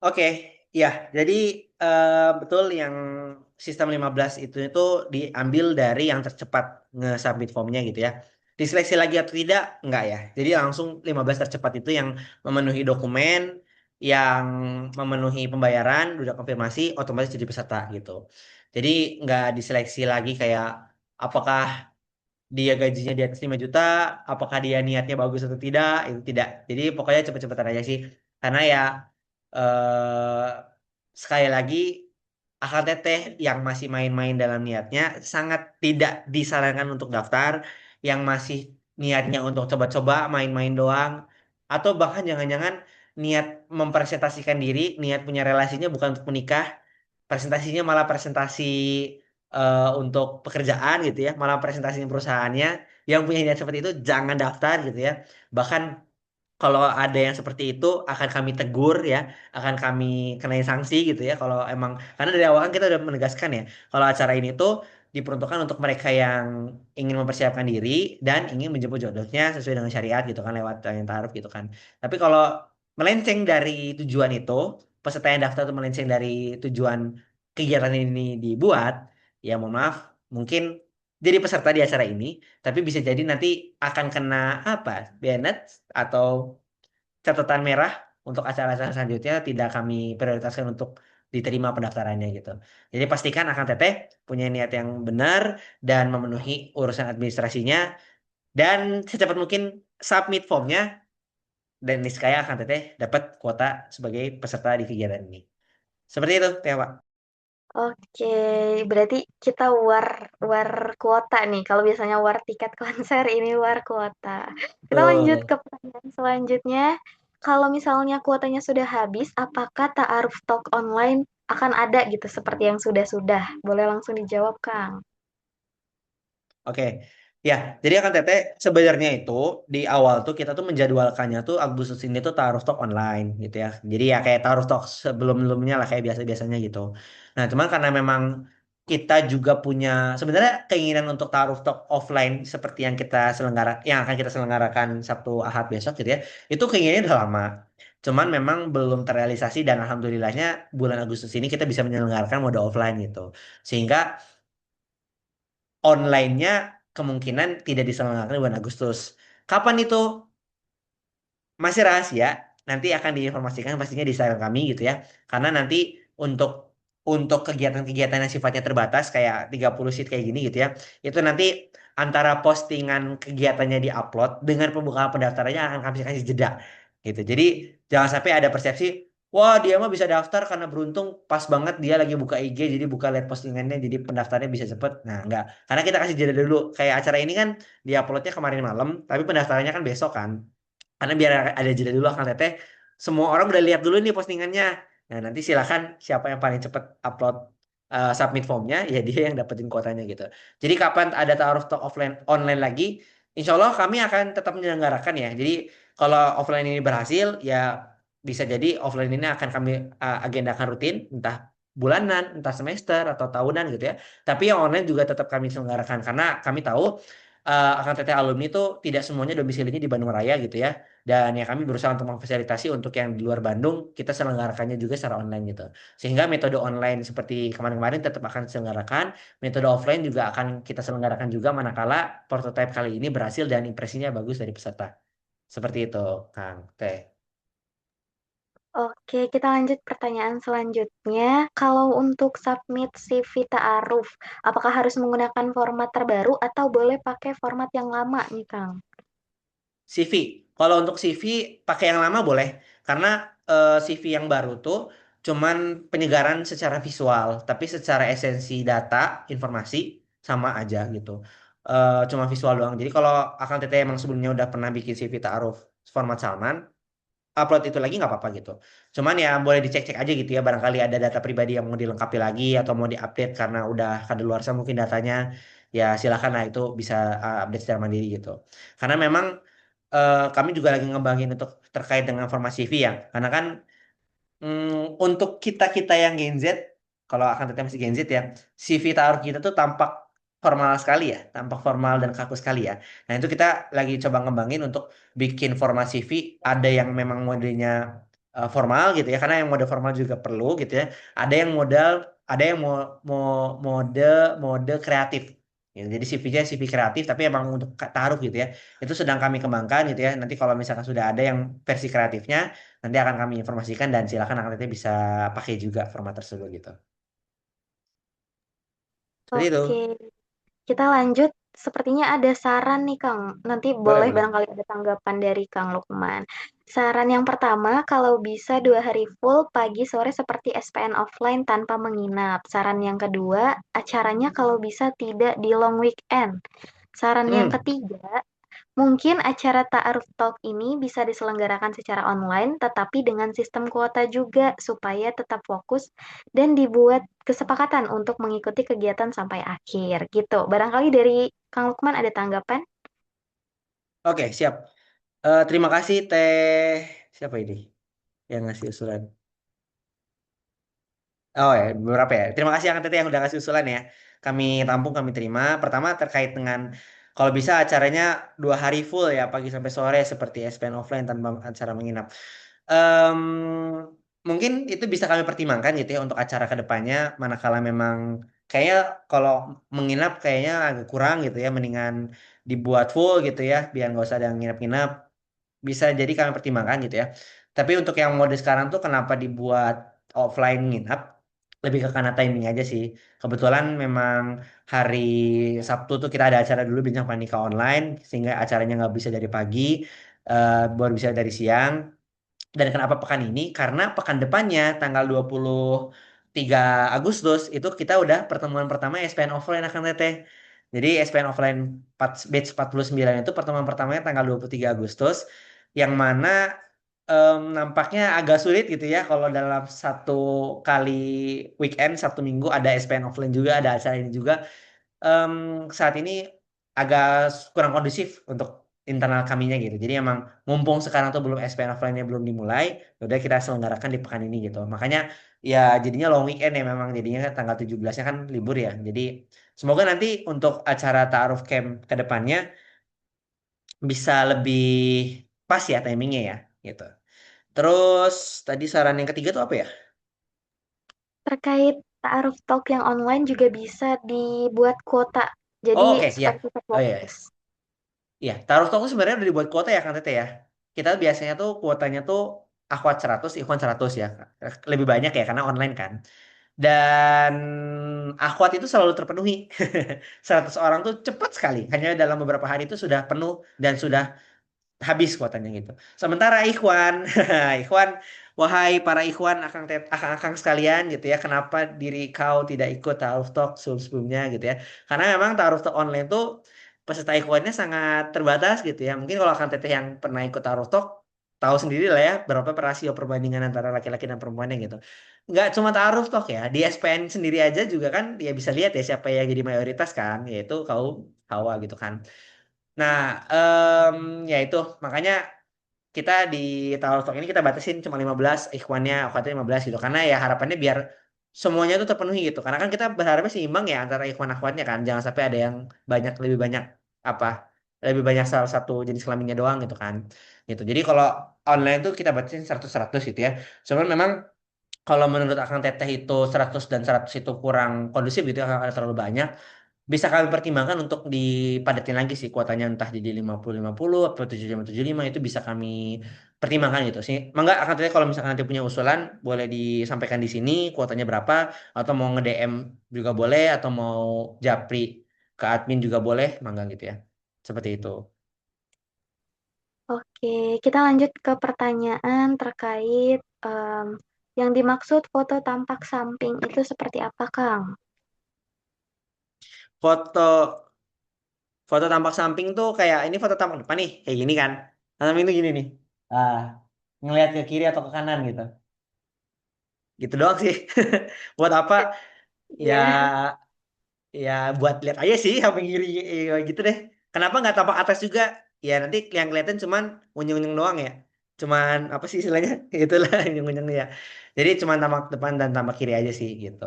Oke, ya. Jadi betul yang sistem 15 itu diambil dari yang tercepat nge-submit formnya gitu ya. Diseleksi lagi atau tidak? Enggak ya. Jadi langsung 15 tercepat itu yang memenuhi dokumen, yang memenuhi pembayaran, udah konfirmasi, otomatis jadi peserta gitu. Jadi nggak diseleksi lagi kayak apakah dia gajinya di atas 5 juta, apakah dia niatnya bagus atau tidak, itu tidak. Jadi pokoknya cepet-cepetan aja sih. Karena ya eh sekali lagi akal teteh yang masih main-main dalam niatnya sangat tidak disarankan untuk daftar, yang masih niatnya untuk coba-coba main-main doang, atau bahkan jangan-jangan niat mempresentasikan diri, niat punya relasinya bukan untuk menikah, presentasinya malah presentasi untuk pekerjaan gitu ya, malah presentasinya perusahaannya, yang punya niat seperti itu jangan daftar gitu ya. Bahkan kalau ada yang seperti itu akan kami tegur ya, akan kami kenai sanksi gitu ya. Kalau emang karena dari awal kan kita udah menegaskan ya, kalau acara ini tuh diperuntukkan untuk mereka yang ingin mempersiapkan diri dan ingin menjemput jodohnya sesuai dengan syariat gitu kan lewat yang taaruf gitu kan. Tapi kalau melenceng dari tujuan itu, peserta yang daftar itu melenceng dari tujuan kegiatan ini dibuat, ya mohon maaf, mungkin jadi peserta di acara ini, tapi bisa jadi nanti akan kena apa? Banned atau catatan merah untuk acara-acara selanjutnya tidak kami prioritaskan untuk diterima pendaftarannya gitu. Jadi pastikan akan teteh punya niat yang benar dan memenuhi urusan administrasinya dan secepat mungkin submit formnya dan niscaya akan teteh dapat kuota sebagai peserta di kegiatan ini. Seperti itu, Teh Wak. Oke, berarti kita war kuota nih. Kalau biasanya war tiket konser, ini war kuota. Kita lanjut Betul. ke pertanyaan selanjutnya. Kalau misalnya kuotanya sudah habis, apakah ta'aruf talk online akan ada gitu seperti yang sudah-sudah? Boleh langsung dijawab, Kang. Oke, ya. Jadi akan Teteh sebenarnya itu di awal tuh kita tuh menjadwalkannya tuh Agustus ini tuh taruh stok online gitu ya. Jadi ya kayak taruh stok sebelum-sebelumnya lah kayak biasa-biasanya gitu. Nah, cuman karena memang kita juga punya sebenarnya keinginan untuk taruh stok offline seperti yang akan kita selenggarakan Sabtu Ahad besok gitu ya. Itu keinginannya udah lama. Cuman memang belum terrealisasi dan alhamdulillahnya bulan Agustus ini kita bisa menyelenggarakan mode offline gitu. Sehingga online-nya kemungkinan tidak diselenggarakan di bulan Agustus. Kapan itu? Masih rahasia. Nanti akan diinformasikan pastinya di Instagram kami gitu ya. Karena nanti untuk kegiatan-kegiatan yang sifatnya terbatas kayak 30 sheet kayak gini gitu ya. Itu nanti antara postingan kegiatannya di-upload dengan pembukaan pendaftarannya akan kami kasih jeda gitu. Jadi jangan sampai ada persepsi, wah dia mah bisa daftar karena beruntung pas banget dia lagi buka IG jadi buka lihat postingannya jadi pendaftarnya bisa cepet. Nah, enggak. Karena kita kasih jeda dulu. Kayak acara ini kan diuploadnya kemarin malam, tapi pendaftarannya kan besok kan. Karena biar ada jeda dulu Kang Teteh. Semua orang udah lihat dulu nih postingannya. Nah, nanti silakan siapa yang paling cepat upload submit formnya, ya dia yang dapetin kuotanya gitu. Jadi kapan ada taruh stok offline online lagi, insya Allah kami akan tetap menyelenggarakan ya. Jadi kalau offline ini berhasil, ya bisa jadi offline ini akan kami agendakan rutin, entah bulanan, entah semester atau tahunan gitu ya. Tapi yang online juga tetap kami selenggarakan karena kami tahu akan teteh alumni itu tidak semuanya domisilinya di Bandung Raya gitu ya. Dan ya kami berusaha untuk memfasilitasi untuk yang di luar Bandung, kita selenggarakannya juga secara online gitu. Sehingga metode online seperti kemarin-kemarin tetap akan diselenggarakan, metode offline juga akan kita selenggarakan juga manakala prototipe kali ini berhasil dan impresinya bagus dari peserta. Seperti itu, Kang Teh. Oke, kita lanjut pertanyaan selanjutnya. Kalau untuk submit CV ta'aruf, apakah harus menggunakan format terbaru atau boleh pakai format yang lama nih, Kang? CV. Kalau untuk CV pakai yang lama boleh, karena CV yang baru tuh cuman penyegaran secara visual, tapi secara esensi data, informasi sama aja gitu. Cuma visual doang. Jadi kalau Akang Teteh emang sebelumnya udah pernah bikin CV ta'aruf format Salman, upload itu lagi nggak apa-apa gitu. Cuman ya boleh dicek-cek aja gitu ya, barangkali ada data pribadi yang mau dilengkapi lagi atau mau diupdate karena udah kadaluarsa mungkin datanya, ya silakan lah itu bisa update secara mandiri gitu. Karena memang kami juga lagi ngembangin untuk terkait dengan format CV ya, karena kan untuk kita-kita yang Gen Z, kalau akan tetap masih Gen Z ya, CV taruh kita tuh tampak formal sekali ya, tampak formal dan kaku sekali ya. Nah itu kita lagi coba ngembangin untuk bikin format CV, ada yang memang modenya formal gitu ya, karena yang mode formal juga perlu gitu ya. Ada yang modal, ada yang mau mau mode mode kreatif. Ya, jadi CV-nya CV kreatif tapi emang untuk taruh gitu ya. Itu sedang kami kembangkan gitu ya. Nanti kalau misalkan sudah ada yang versi kreatifnya, nanti akan kami informasikan dan silakan nanti bisa pakai juga format tersebut gitu. Seperti itu. Oke, kita lanjut. Sepertinya ada saran nih, Kang. Nanti Boleh, boleh boleh. barangkali ada tanggapan dari Kang Lukman. Saran yang pertama, kalau bisa 2 hari full, pagi sore seperti SPN offline tanpa menginap. Saran yang kedua, acaranya kalau bisa tidak di long weekend. Saran yang Hmm, ketiga, mungkin acara Ta'aruf Talk ini bisa diselenggarakan secara online, tetapi dengan sistem kuota juga, supaya tetap fokus dan dibuat kesepakatan untuk mengikuti kegiatan sampai akhir, gitu. Barangkali dari Kang Lukman ada tanggapan? oke, siap. Terima kasih Teh. Siapa ini yang ngasih usulan? Oh ya, beberapa ya. Terima kasih yang Tete yang udah ngasih usulan ya. Kami tampung, kami terima. Pertama terkait dengan kalau bisa acaranya 2 hari full ya, pagi sampai sore seperti SPN offline tanpa acara menginap. Em, Mungkin itu bisa kami pertimbangkan gitu ya untuk acara kedepannya. Manakala memang kayaknya kalau menginap kayaknya agak kurang gitu ya, mendingan dibuat full gitu ya, biar nggak usah ada yang nginap-nginap. Bisa jadi kami pertimbangkan gitu ya. Tapi untuk yang mode sekarang tuh kenapa dibuat offline nginap? Lebih ke karena timing aja sih. Kebetulan memang hari Sabtu tuh kita ada acara dulu Bincang Panika online, sehingga acaranya nggak bisa dari pagi, baru bisa dari siang. Dan kenapa pekan ini? Karena pekan depannya tanggal 23 Agustus itu kita udah pertemuan pertama SPN offline akan teteh. Jadi SPN offline batch 49 itu pertemuan pertamanya tanggal 23 Agustus yang mana nampaknya agak sulit gitu ya kalau dalam satu kali weekend Sabtu Minggu ada SPN offline juga, ada acara ini juga, em, saat ini agak kurang kondusif untuk internal kaminya gitu. Jadi emang mumpung sekarang tuh belum SPN offline-nya belum dimulai, ya udah kita selenggarakan di pekan ini gitu. Makanya ya jadinya long weekend ya, memang jadinya kan tanggal 17-nya kan libur ya. Jadi semoga nanti untuk acara Ta'aruf Camp ke depannya bisa lebih pas ya timingnya ya gitu. Terus tadi saran yang ketiga tuh apa ya? Terkait Ta'aruf Talk yang online juga bisa dibuat kuota. Oh, Jadi oke, ya. supaya tetap Oh iya. fokus. Iya, taruh toko sebenarnya udah dibuat kuota ya kan Tete ya. Kita biasanya tuh kuotanya tuh Akhwat 100, Ikhwan 100 ya. Lebih banyak ya karena online kan. Dan Akhwat itu selalu terpenuhi. 100 orang tuh cepat sekali. Hanya dalam beberapa hari itu sudah penuh dan sudah habis kuotanya gitu. Sementara Ikhwan, Ikhwan, wahai para Ikhwan, akang-akang sekalian gitu ya, kenapa diri kau tidak ikut Ta'aruf Talk sebelumnya gitu ya? Karena memang Ta'aruf Talk online tuh peserta ikhwannya sangat terbatas gitu ya. Mungkin kalau akan teteh yang pernah ikut Taruh Talk tahu sendiri lah ya berapa rasio perbandingan antara laki-laki dan perempuannya gitu. Nggak cuma Taruh Talk ya, di SPN sendiri aja juga kan ya bisa lihat ya siapa yang jadi mayoritas kan, yaitu kaum Hawa gitu kan. Nah, ya itu makanya kita di Taruh Talk ini kita batasin cuma 15 ikhwannya, akhwatnya 15 gitu. Karena ya harapannya biar semuanya itu terpenuhi gitu. Karena kan kita berharapnya seimbang ya antara ikhwan akhwatnya kan. Jangan sampai ada yang lebih banyak apa? Lebih banyak salah satu jenis kelaminnya doang gitu kan. Gitu. Jadi kalau online tuh kita batasin 100-100 gitu ya. Cuman memang kalau menurut Akang Teteh itu 100 dan 100 itu kurang kondusif gitu ya, karena terlalu banyak. Bisa kami pertimbangkan untuk dipadatin lagi sih kuotanya entah jadi 50-50 atau 75-75 itu bisa kami pertimbangkan gitu sih. Mangga akan tanya kalau misalkan nanti punya usulan boleh disampaikan di sini kuotanya berapa atau mau nge-DM juga boleh atau mau japri ke admin juga boleh, mangga gitu ya. Seperti itu. Oke, kita lanjut ke pertanyaan terkait yang dimaksud foto tampak samping itu seperti apa, Kang? Foto foto tampak samping tuh kayak ini foto tampak depan nih, kayak gini kan. Nah, samping itu gini nih. Ah, ngelihat ke kiri atau ke kanan gitu. Gitu doang sih. Buat apa? Ya Iya. ya buat lihat aja sih samping kiri gitu deh. Kenapa nggak tampak atas juga? Ya nanti yang kelihatan cuman unjung-unjung doang ya. Cuman apa sih istilahnya? Itulah unjung-unjung ya. Jadi cuman tampak depan dan tampak kiri aja sih gitu.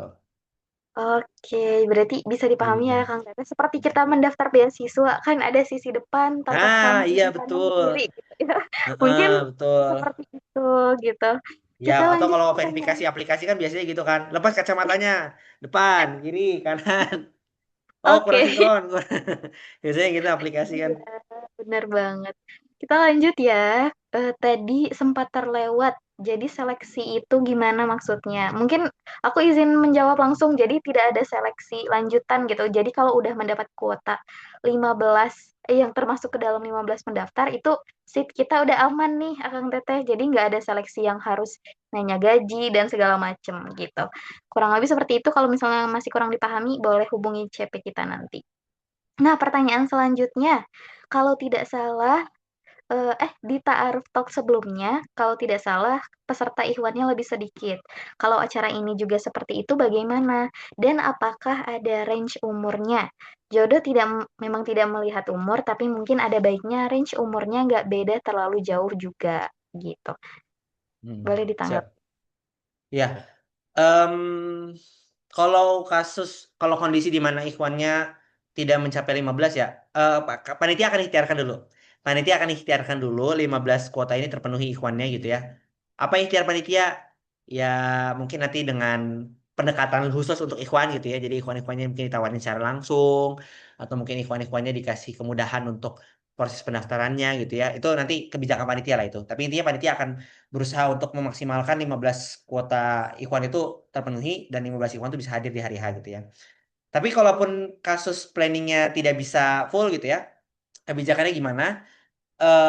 Oke, berarti bisa dipahami ya, Hmm. Kang Teteh. Seperti kita mendaftar beasiswa, kan ada sisi depan, tampak Ah iya samping, kanan, betul. kiri, gitu ya. Mungkin Heeh, betul. seperti itu, gitu. Ya Kita atau lanjut kalau ke verifikasi pertanyaan. aplikasi kan biasanya gitu kan. Lepas kacamatanya, depan, kiri, kanan. Oh kurang Oke. sinkron. Biasanya gitu aplikasi kan. Iya, benar banget. Kita lanjut ya. Tadi sempat terlewat. Jadi seleksi itu gimana maksudnya? Mungkin aku izin menjawab langsung. Jadi tidak ada seleksi lanjutan gitu. Jadi kalau udah mendapat kuota 15, yang termasuk ke dalam 15 pendaftar itu seat kita udah aman nih, Akang Teteh. Jadi nggak ada seleksi yang harus nanya gaji dan segala macem gitu. Kurang lebih seperti itu. Kalau misalnya masih kurang dipahami, boleh hubungi CP kita nanti. Nah, pertanyaan selanjutnya, kalau tidak salah, di ta'aruf talk sebelumnya, kalau tidak salah, peserta ikhwannya lebih sedikit. Kalau acara ini juga seperti itu, bagaimana? Dan apakah ada range umurnya? Jodoh memang tidak melihat umur, tapi mungkin ada baiknya range umurnya nggak beda terlalu jauh juga, gitu. Boleh ditanggapi. Siap. Ya, em, kalau kalau kondisi di mana ikhwannya tidak mencapai 15 ya, panitia akan ikhtiarkan dulu. Panitia akan ikhtiarkan dulu 15 kuota ini terpenuhi ikhwannya gitu ya. Apa ikhtiar panitia? Ya mungkin nanti dengan pendekatan khusus untuk ikhwan gitu ya. Jadi ikhwan-ikhwannya mungkin ditawarin secara langsung atau mungkin ikhwan-ikhwannya dikasih kemudahan untuk proses pendaftarannya gitu ya. Itu nanti kebijakan panitia lah itu. Tapi intinya panitia akan berusaha untuk memaksimalkan 15 kuota ikhwan itu terpenuhi dan 15 ikhwan itu bisa hadir di hari H gitu ya. Tapi kalaupun kasus planningnya tidak bisa full gitu ya, kebijakannya gimana?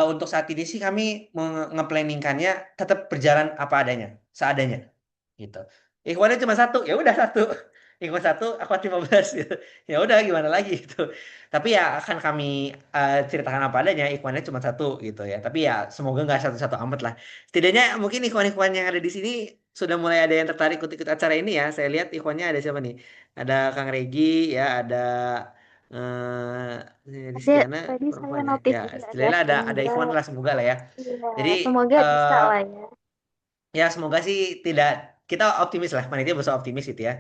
Untuk saat ini sih kami nge-planningkannya tetap berjalan apa adanya, seadanya gitu. Ikhwannya cuma satu, ya udah satu. Ikhwan satu, akhwat 15 gitu. Ya udah gimana lagi gitu. Tapi ya akan kami ceritakan apa adanya, ikhwannya cuma satu gitu ya. Tapi ya semoga nggak satu-satu amat lah. Setidaknya mungkin ikhwan-ikhwan yang ada di sini sudah mulai ada yang tertarik ikut-ikut acara ini ya. Saya lihat ikhwannya ada siapa nih? Ada Kang Regi ya, ada di Ada, Setiana tadi saya perempuan ya. notif Ya, juga ada setidaknya ada Hendra. ikhwan lah semoga lah ya. Iya, Jadi semoga bisa eh, lah ya. ya semoga sih tidak kita optimis lah panitia berusaha optimis gitu ya.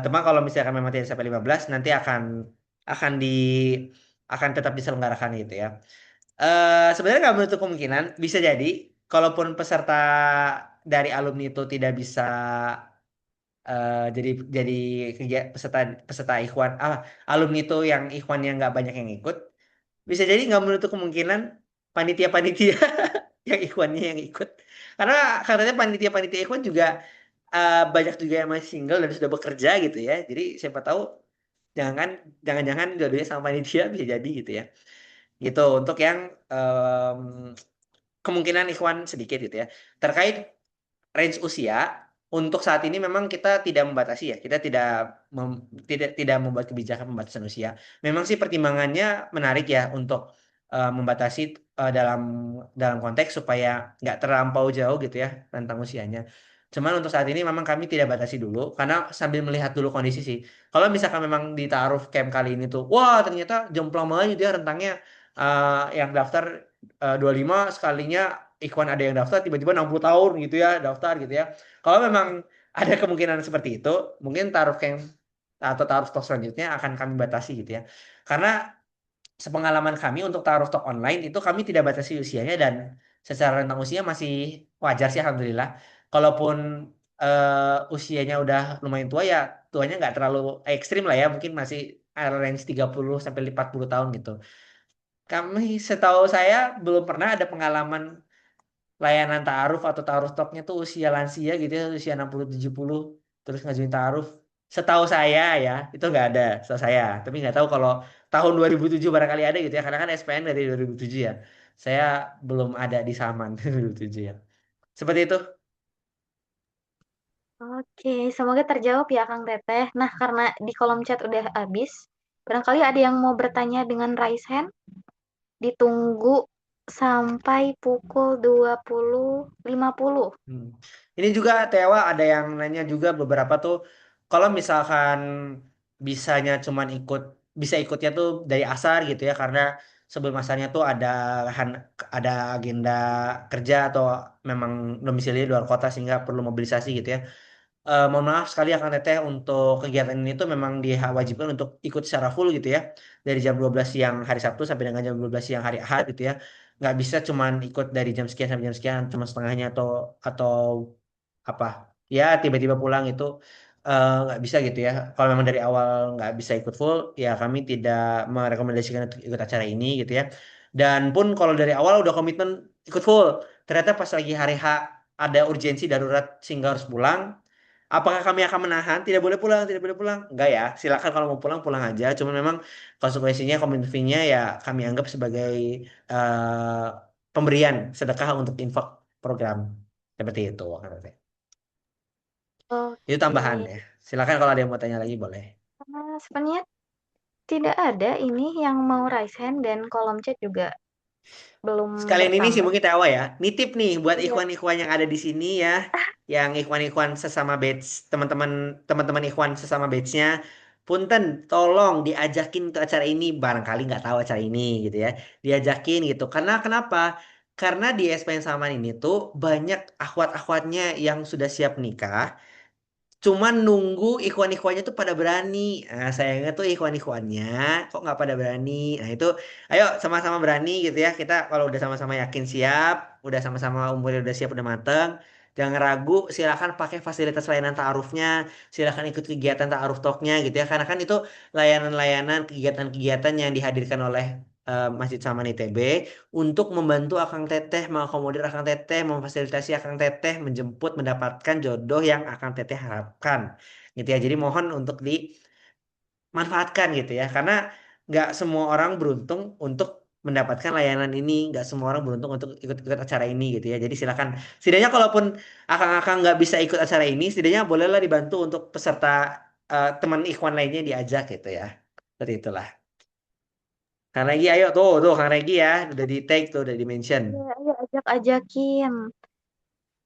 Cuma kalau misalkan memang tidak sampai 15 nanti akan di akan tetap diselenggarakan gitu ya. Sebenarnya nggak menutup kemungkinan bisa jadi kalaupun peserta dari alumni itu tidak bisa jadi peserta peserta ikhwan alumni itu yang ikhwannya nggak banyak yang ikut bisa jadi nggak menutup kemungkinan panitia-panitia yang ikhwannya yang ikut karena katanya panitia-panitia ikhwan juga banyak juga yang masih single dan sudah bekerja gitu ya jadi siapa tahu jangan jangan-jangan dua-duanya sama panitia bisa jadi gitu ya gitu untuk yang em, kemungkinan ikhwan sedikit gitu ya terkait range usia untuk saat ini memang kita tidak membatasi ya, kita tidak membuat kebijakan pembatasan usia. Memang sih pertimbangannya menarik ya untuk membatasi dalam dalam konteks supaya nggak terlampau jauh gitu ya tentang usianya. Cuman untuk saat ini memang kami tidak batasi dulu karena sambil melihat dulu kondisi sih. Kalau misalkan memang di taaruf camp kali ini tuh, wah ternyata jomplang banget gitu ya rentangnya yang daftar 25 sekalinya Ikhwan ada yang daftar tiba-tiba 60 tahun gitu ya daftar gitu ya. Kalau memang ada kemungkinan seperti itu, mungkin taruh camp atau taruh stok selanjutnya akan kami batasi gitu ya. Karena sepengalaman kami untuk taruh stok online itu kami tidak batasi usianya dan secara rentang usia masih wajar sih alhamdulillah. Kalaupun usianya udah lumayan tua ya tuanya nggak terlalu ekstrim lah ya, mungkin masih range 30 sampai 40 tahun gitu. Kami setahu saya belum pernah ada pengalaman layanan ta'aruf atau ta'aruf stoknya tuh usia lansia gitu ya, usia 60 70 terus ngajuin ta'aruf. Setahu saya ya, itu nggak ada, setahu saya. Tapi nggak tahu kalau tahun 2007 barangkali ada gitu ya, karena kan SPN dari 2007 ya. Saya belum ada di Saman 2007 ya. Seperti itu. Oke, semoga terjawab ya Kang Teteh. Nah, karena di kolom chat udah habis, barangkali ada yang mau bertanya dengan raise hand, ditunggu sampai pukul 20.50. Hmm. Ini juga Tewa ada yang nanya juga beberapa tuh kalau misalkan bisanya cuman bisa ikutnya tuh dari asar gitu ya karena sebelum asarnya tuh ada agenda kerja atau memang domisili di luar kota sehingga perlu mobilisasi gitu ya. Mohon maaf sekali akan Teteh untuk kegiatan ini tuh memang diwajibkan untuk ikut secara full gitu ya. Dari jam 12 siang hari Sabtu sampai dengan jam 12 siang hari Ahad gitu ya. Nggak bisa cuman ikut dari jam sekian sampai jam sekian, cuma setengahnya atau apa. Ya tiba-tiba pulang itu nggak bisa gitu ya. Kalau memang dari awal nggak bisa ikut full, ya kami tidak merekomendasikan untuk ikut acara ini gitu ya. Dan pun kalau dari awal udah komitmen ikut full, ternyata pas lagi hari H ada urgensi darurat sehingga harus pulang. Apakah kami akan menahan? Tidak boleh pulang, tidak boleh pulang. Enggak ya, silakan kalau mau pulang pulang aja. Cuma memang konsekuensinya community fee-nya ya kami anggap sebagai eh, pemberian sedekah untuk infak program seperti itu. Kang Tete. Itu Oke, tambahan ya. Silakan kalau ada yang mau tanya lagi boleh. sebenarnya tidak ada ini yang mau raise hand dan kolom chat juga belum Sekalian ini sih bertambah. mungkin tahu ya. Nitip nih buat Iya. ikhwan-ikhwan yang ada di sini ya, yang ikhwan-ikhwan sesama batch, teman-teman ikhwan sesama batchnya, punten tolong diajakin ke acara ini barangkali nggak tahu acara ini gitu ya. Diajakin gitu. Karena kenapa? Karena di SPN Saman ini tuh banyak akhwat-akhwatnya yang sudah siap nikah. Cuman nunggu ikhwan-ikhwannya tuh pada berani. Nah, sayangnya tuh ikhwan-ikhwannya kok nggak pada berani. Nah, itu ayo sama-sama berani gitu ya. Kita kalau udah sama-sama yakin siap, udah sama-sama umurnya udah siap, udah mateng, jangan ragu, silakan pakai fasilitas layanan ta'arufnya, silakan ikut kegiatan ta'aruf talknya gitu ya. Karena kan itu layanan-layanan, kegiatan-kegiatan yang dihadirkan oleh Masjid Saman ITB untuk membantu Akang Teteh, mengakomodir Akang Teteh, memfasilitasi Akang Teteh menjemput mendapatkan jodoh yang Akang Teteh harapkan. Gitu ya. Jadi mohon untuk dimanfaatkan gitu ya. Karena nggak semua orang beruntung untuk mendapatkan layanan ini, nggak semua orang beruntung untuk ikut-ikut acara ini gitu ya. Jadi silakan, setidaknya kalaupun Akang-akang nggak bisa ikut acara ini, setidaknya bolehlah dibantu untuk peserta teman ikhwan lainnya diajak gitu ya. Seperti itulah. Kang Regi, ayo tuh Kang Regi ya, udah di tag tuh, udah di mention. Iya, ayo ajak-ajakin.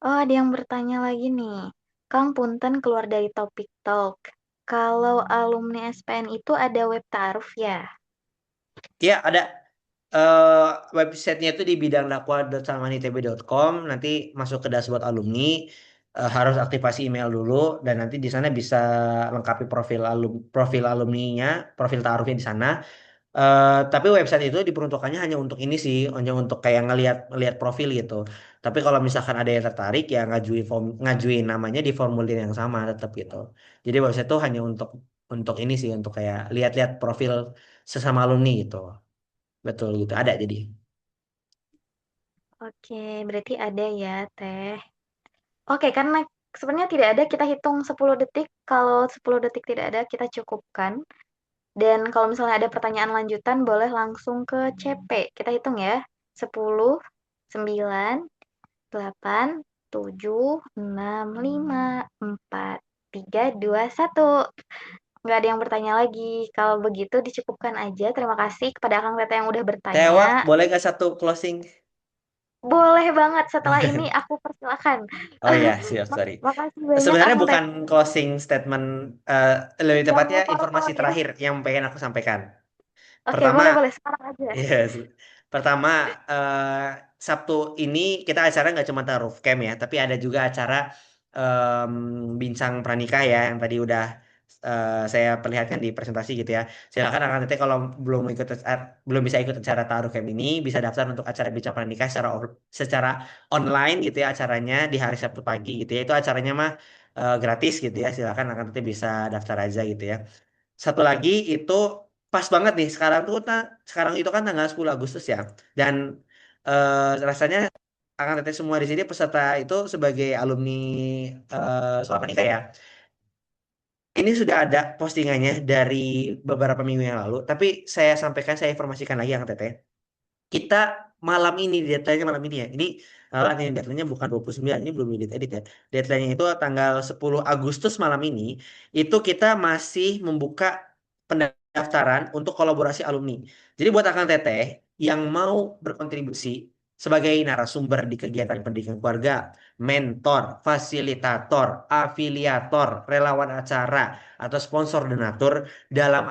Oh, ada yang bertanya lagi nih. Kang Punten keluar dari topik talk. Kalau alumni SPN itu ada web taaruf ya? Ya, ada eh websitenya itu di bidang dakwah.salmanitb.com. Nanti masuk ke dashboard alumni, harus aktifasi email dulu dan nanti di sana bisa lengkapi profil alumninya, profil taarufnya di sana. Tapi website itu diperuntukannya hanya untuk ini sih, hanya untuk kayak ngelihat ngelihat profil gitu. Tapi kalau misalkan ada yang tertarik ya ngajuin namanya di formulir yang sama tetap gitu. Jadi website itu hanya untuk ini sih, untuk kayak lihat-lihat profil sesama alumni gitu. Betul gitu, ada jadi. Oke, berarti ada ya, Teh. Oke, karena sebenarnya tidak ada, kita hitung 10 detik. Kalau 10 detik tidak ada, kita cukupkan. Dan kalau misalnya ada pertanyaan lanjutan, boleh langsung ke CP. Kita hitung ya. 10, 9, 8, 7, 6, 5, 4, 3, 2, 1. Nggak ada yang bertanya lagi. Kalau begitu dicukupkan aja. Terima kasih kepada Akang Tete yang udah Tewa, bertanya. boleh nggak satu closing? Boleh banget. Setelah ini aku persilakan. Oh ya, siap, sorry. Makasih banyak Sebenarnya Akang bukan Tete. closing statement, eh, lebih Yang tepatnya informasi formal ya. terakhir yang pengen aku sampaikan. Oke, Pertama, boleh boleh sekarang aja. yes. Pertama, Sabtu ini kita acara nggak cuma taruh camp ya, tapi ada juga acara bincang pranikah ya, yang tadi udah saya perlihatkan di presentasi gitu ya. Silakan akan nanti kalau belum bisa ikut acara taruh camp ini, bisa daftar untuk acara bincang pranikah secara online gitu ya, acaranya di hari Sabtu pagi gitu ya. Itu acaranya mah gratis gitu ya. Silakan akan nanti bisa daftar aja gitu ya. Satu lagi itu pas banget nih sekarang itu kan tanggal 10 Agustus ya. Dan rasanya akan teteh semua di sini peserta itu sebagai alumni sekolah Pranika ya. Ini sudah ada postingannya dari beberapa minggu yang lalu, tapi saya informasikan lagi Kang Teteh. Kita malam ini, deadline-nya malam ini ya. Ini ini deadline-nya bukan 29, ini belum edit ya. Deadline-nya itu tanggal 10 Agustus malam ini, itu kita masih membuka pendaftaran untuk kolaborasi alumni. Jadi buat Akang Teteh yang mau berkontribusi sebagai narasumber di kegiatan pendidikan keluarga, mentor, fasilitator, afiliator, relawan acara, atau sponsor donatur dalam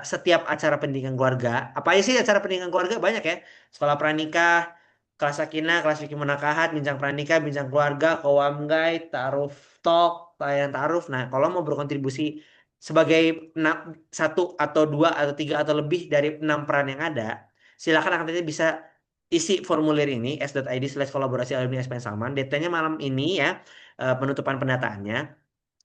setiap acara pendidikan keluarga. Apa aja sih acara pendidikan keluarga? Banyak ya. Sekolah pranikah, kelas sakinah, kelas fikih munakahat, bincang pranikah, bincang keluarga, kowam guide, ta'aruf talk, layanan ta'aruf. Nah, kalau mau berkontribusi sebagai satu atau dua atau tiga atau lebih dari 6 peran yang ada, silakan akan nanti bisa isi formulir ini s.id/kolaborasi alumni SPN Salman. Deadline-nya malam ini ya, penutupan pendataannya.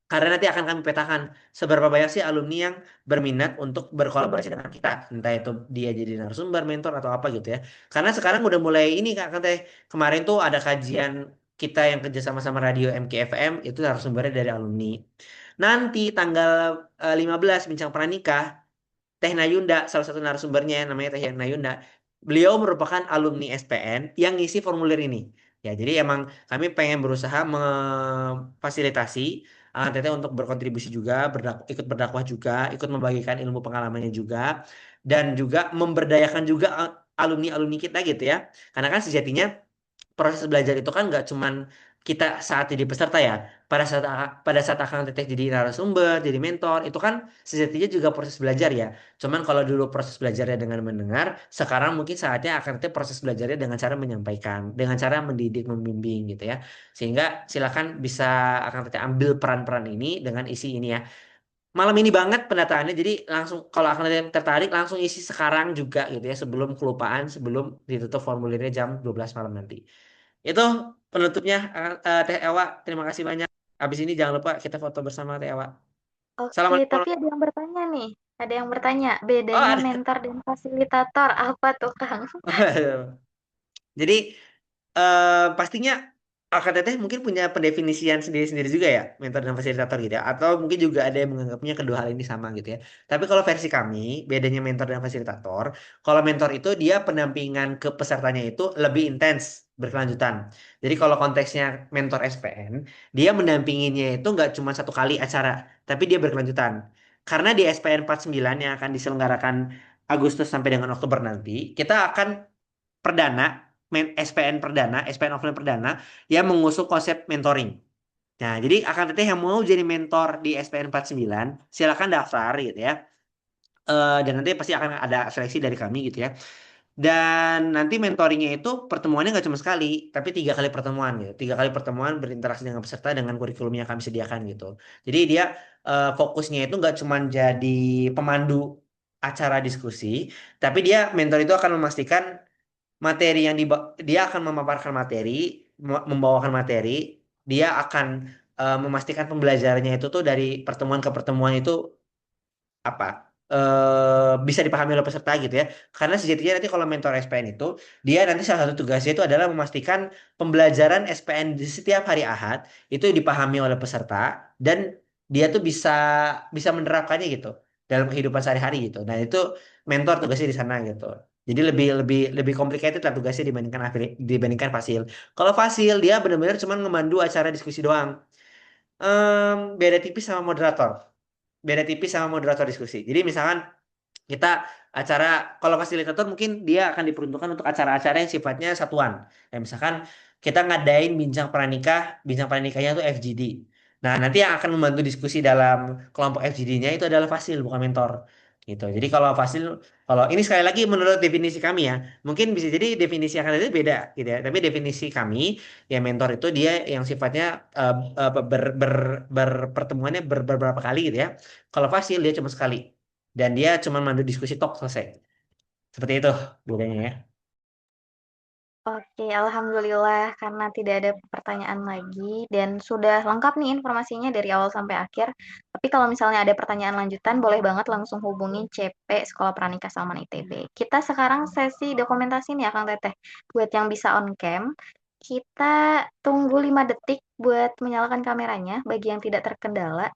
Karena nanti akan kami petakan seberapa banyak sih alumni yang berminat untuk berkolaborasi dengan kita. Entah itu dia jadi narasumber, mentor, atau apa gitu ya. Karena sekarang udah mulai ini Kak, kan teh kemarin tuh ada kajian kita yang kerja sama radio MKFM, itu narasumbernya dari alumni. Nanti tanggal 15 Bincang Pranikah, Teh Nayunda, salah satu narasumbernya namanya Teh Nayunda. Beliau merupakan alumni SPN yang ngisi formulir ini. Ya, jadi emang kami pengen berusaha memfasilitasi Teteh untuk berkontribusi juga, ikut berdakwah juga, ikut membagikan ilmu pengalamannya juga, dan juga memberdayakan juga alumni-alumni kita gitu ya. Karena kan sejatinya proses belajar itu kan nggak cuman kita saat jadi peserta ya. Pada saat akan teteh jadi narasumber, jadi mentor, itu kan sejatinya juga proses belajar ya. Cuman kalau dulu proses belajarnya dengan mendengar, sekarang mungkin saatnya akan teteh proses belajarnya dengan cara menyampaikan, dengan cara mendidik, membimbing gitu ya. Sehingga silakan bisa akan teteh ambil peran-peran ini dengan isi ini ya. Malam ini banget pendataannya, jadi langsung kalau akan teteh tertarik langsung isi sekarang juga gitu ya, sebelum kelupaan, sebelum ditutup formulirnya jam 12 malam nanti. Itu penutupnya Teh Ewa. Terima kasih banyak. Habis ini jangan lupa kita foto bersama Teh Ewa. Oke, Assalamualaikum. tapi ada yang bertanya nih. Ada yang bertanya, Oh, bedanya ada. mentor dan fasilitator apa tuh, Kang? Jadi pastinya AKTT mungkin punya pendefinisian sendiri-sendiri juga ya, mentor dan fasilitator gitu ya. Atau mungkin juga ada yang menganggapnya kedua hal ini sama gitu ya. Tapi kalau versi kami, bedanya mentor dan fasilitator, kalau mentor itu dia pendampingan ke pesertanya itu lebih intens, berkelanjutan. Jadi kalau konteksnya mentor SPN, dia mendampinginya itu nggak cuma satu kali acara, tapi dia berkelanjutan. Karena di SPN 49 yang akan diselenggarakan Agustus sampai dengan Oktober nanti, kita akan perdana, SPN perdana, SPN offline perdana yang mengusung konsep mentoring. Nah, jadi akan teteh yang mau jadi mentor di SPN 49, silakan daftar gitu ya. Dan nanti pasti akan ada seleksi dari kami gitu ya. Dan nanti mentoringnya itu pertemuannya nggak cuma sekali, tapi 3 kali pertemuan gitu. 3 kali pertemuan berinteraksi dengan peserta dengan kurikulum yang kami sediakan gitu. Jadi dia fokusnya itu nggak cuma jadi pemandu acara diskusi, tapi dia mentor itu akan memastikan materi yang dia akan memaparkan materi, membawakan materi, dia akan memastikan pembelajarannya itu tuh dari pertemuan ke pertemuan itu apa bisa dipahami oleh peserta gitu ya. Karena sejatinya nanti kalau mentor SPN itu dia nanti salah satu tugasnya itu adalah memastikan pembelajaran SPN di setiap hari Ahad itu dipahami oleh peserta dan dia tuh bisa bisa menerapkannya gitu dalam kehidupan sehari-hari gitu. Nah, itu mentor tugasnya di sana gitu. Jadi lebih lebih lebih complicated lah tugasnya dibandingkan Fasil. Kalau Fasil dia benar-benar cuma ngemandu acara diskusi doang. Beda tipis sama moderator. Beda tipis sama moderator diskusi. Jadi misalkan kita acara kalau fasilitator mungkin dia akan diperuntukkan untuk acara-acara yang sifatnya satuan. Kayak misalkan kita ngadain bincang pranikahnya itu FGD. Nah, nanti yang akan membantu diskusi dalam kelompok FGD-nya itu adalah fasil bukan mentor. Gitu. Jadi kalau fasil kalau ini sekali lagi menurut definisi kami ya, mungkin bisa jadi definisi akan itu beda gitu ya. Tapi definisi kami ya mentor itu dia yang sifatnya pertemuannya beberapa kali gitu ya. Kalau fasil dia cuma sekali dan dia cuma mandu diskusi tok selesai. Seperti itu bedanya ya. Oke, alhamdulillah karena tidak ada pertanyaan lagi dan sudah lengkap nih informasinya dari awal sampai akhir. Tapi kalau misalnya ada pertanyaan lanjutan, boleh banget langsung hubungi CP Sekolah Pranikah Salman ITB. Kita sekarang sesi dokumentasi nih ya Kang Teteh. Buat yang bisa on cam, kita tunggu 5 detik buat menyalakan kameranya bagi yang tidak terkendala,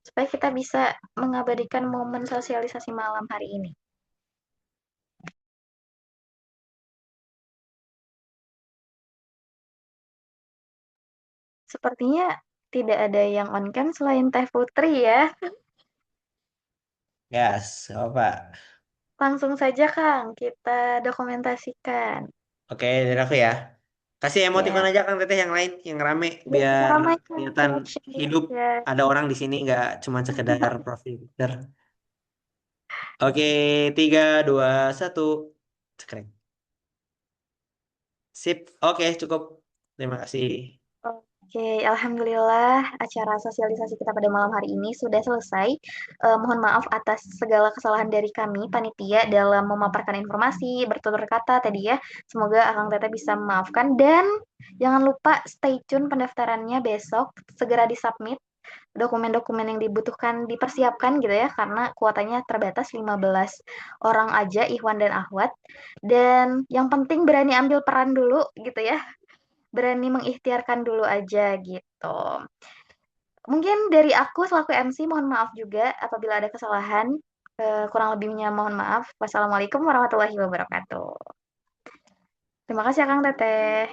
supaya kita bisa mengabadikan momen sosialisasi malam hari ini. Sepertinya tidak ada yang on cam selain Teh Putri ya. Gas, apa? Langsung saja Kang, kita dokumentasikan. Oke, dari aku ya. Kasih emoticon Ya, aja Kang Teteh yang lain, yang rame, ya biar ramaikan kelihatan caption hidup. ya. Ada orang di sini nggak cuma sekedar profil picture. Oke, 3, 2, 1. Cekrek. Sip, oke cukup. Terima kasih. Oke, alhamdulillah acara sosialisasi kita pada malam hari ini sudah selesai. Mohon maaf atas segala kesalahan dari kami, panitia, dalam memaparkan informasi, bertutur kata tadi ya. Semoga Akang Teteh bisa memaafkan. Dan jangan lupa stay tune pendaftarannya besok, segera disubmit dokumen-dokumen yang dibutuhkan dipersiapkan gitu ya, karena kuotanya terbatas 15 orang aja, Ikhwan dan Ahwat. Dan yang penting berani ambil peran dulu gitu ya, berani mengikhtiarkan dulu aja gitu. Mungkin dari aku selaku MC mohon maaf juga apabila ada kesalahan. Kurang lebihnya mohon maaf. Wassalamualaikum warahmatullahi wabarakatuh. Terima kasih ya Kang Teteh.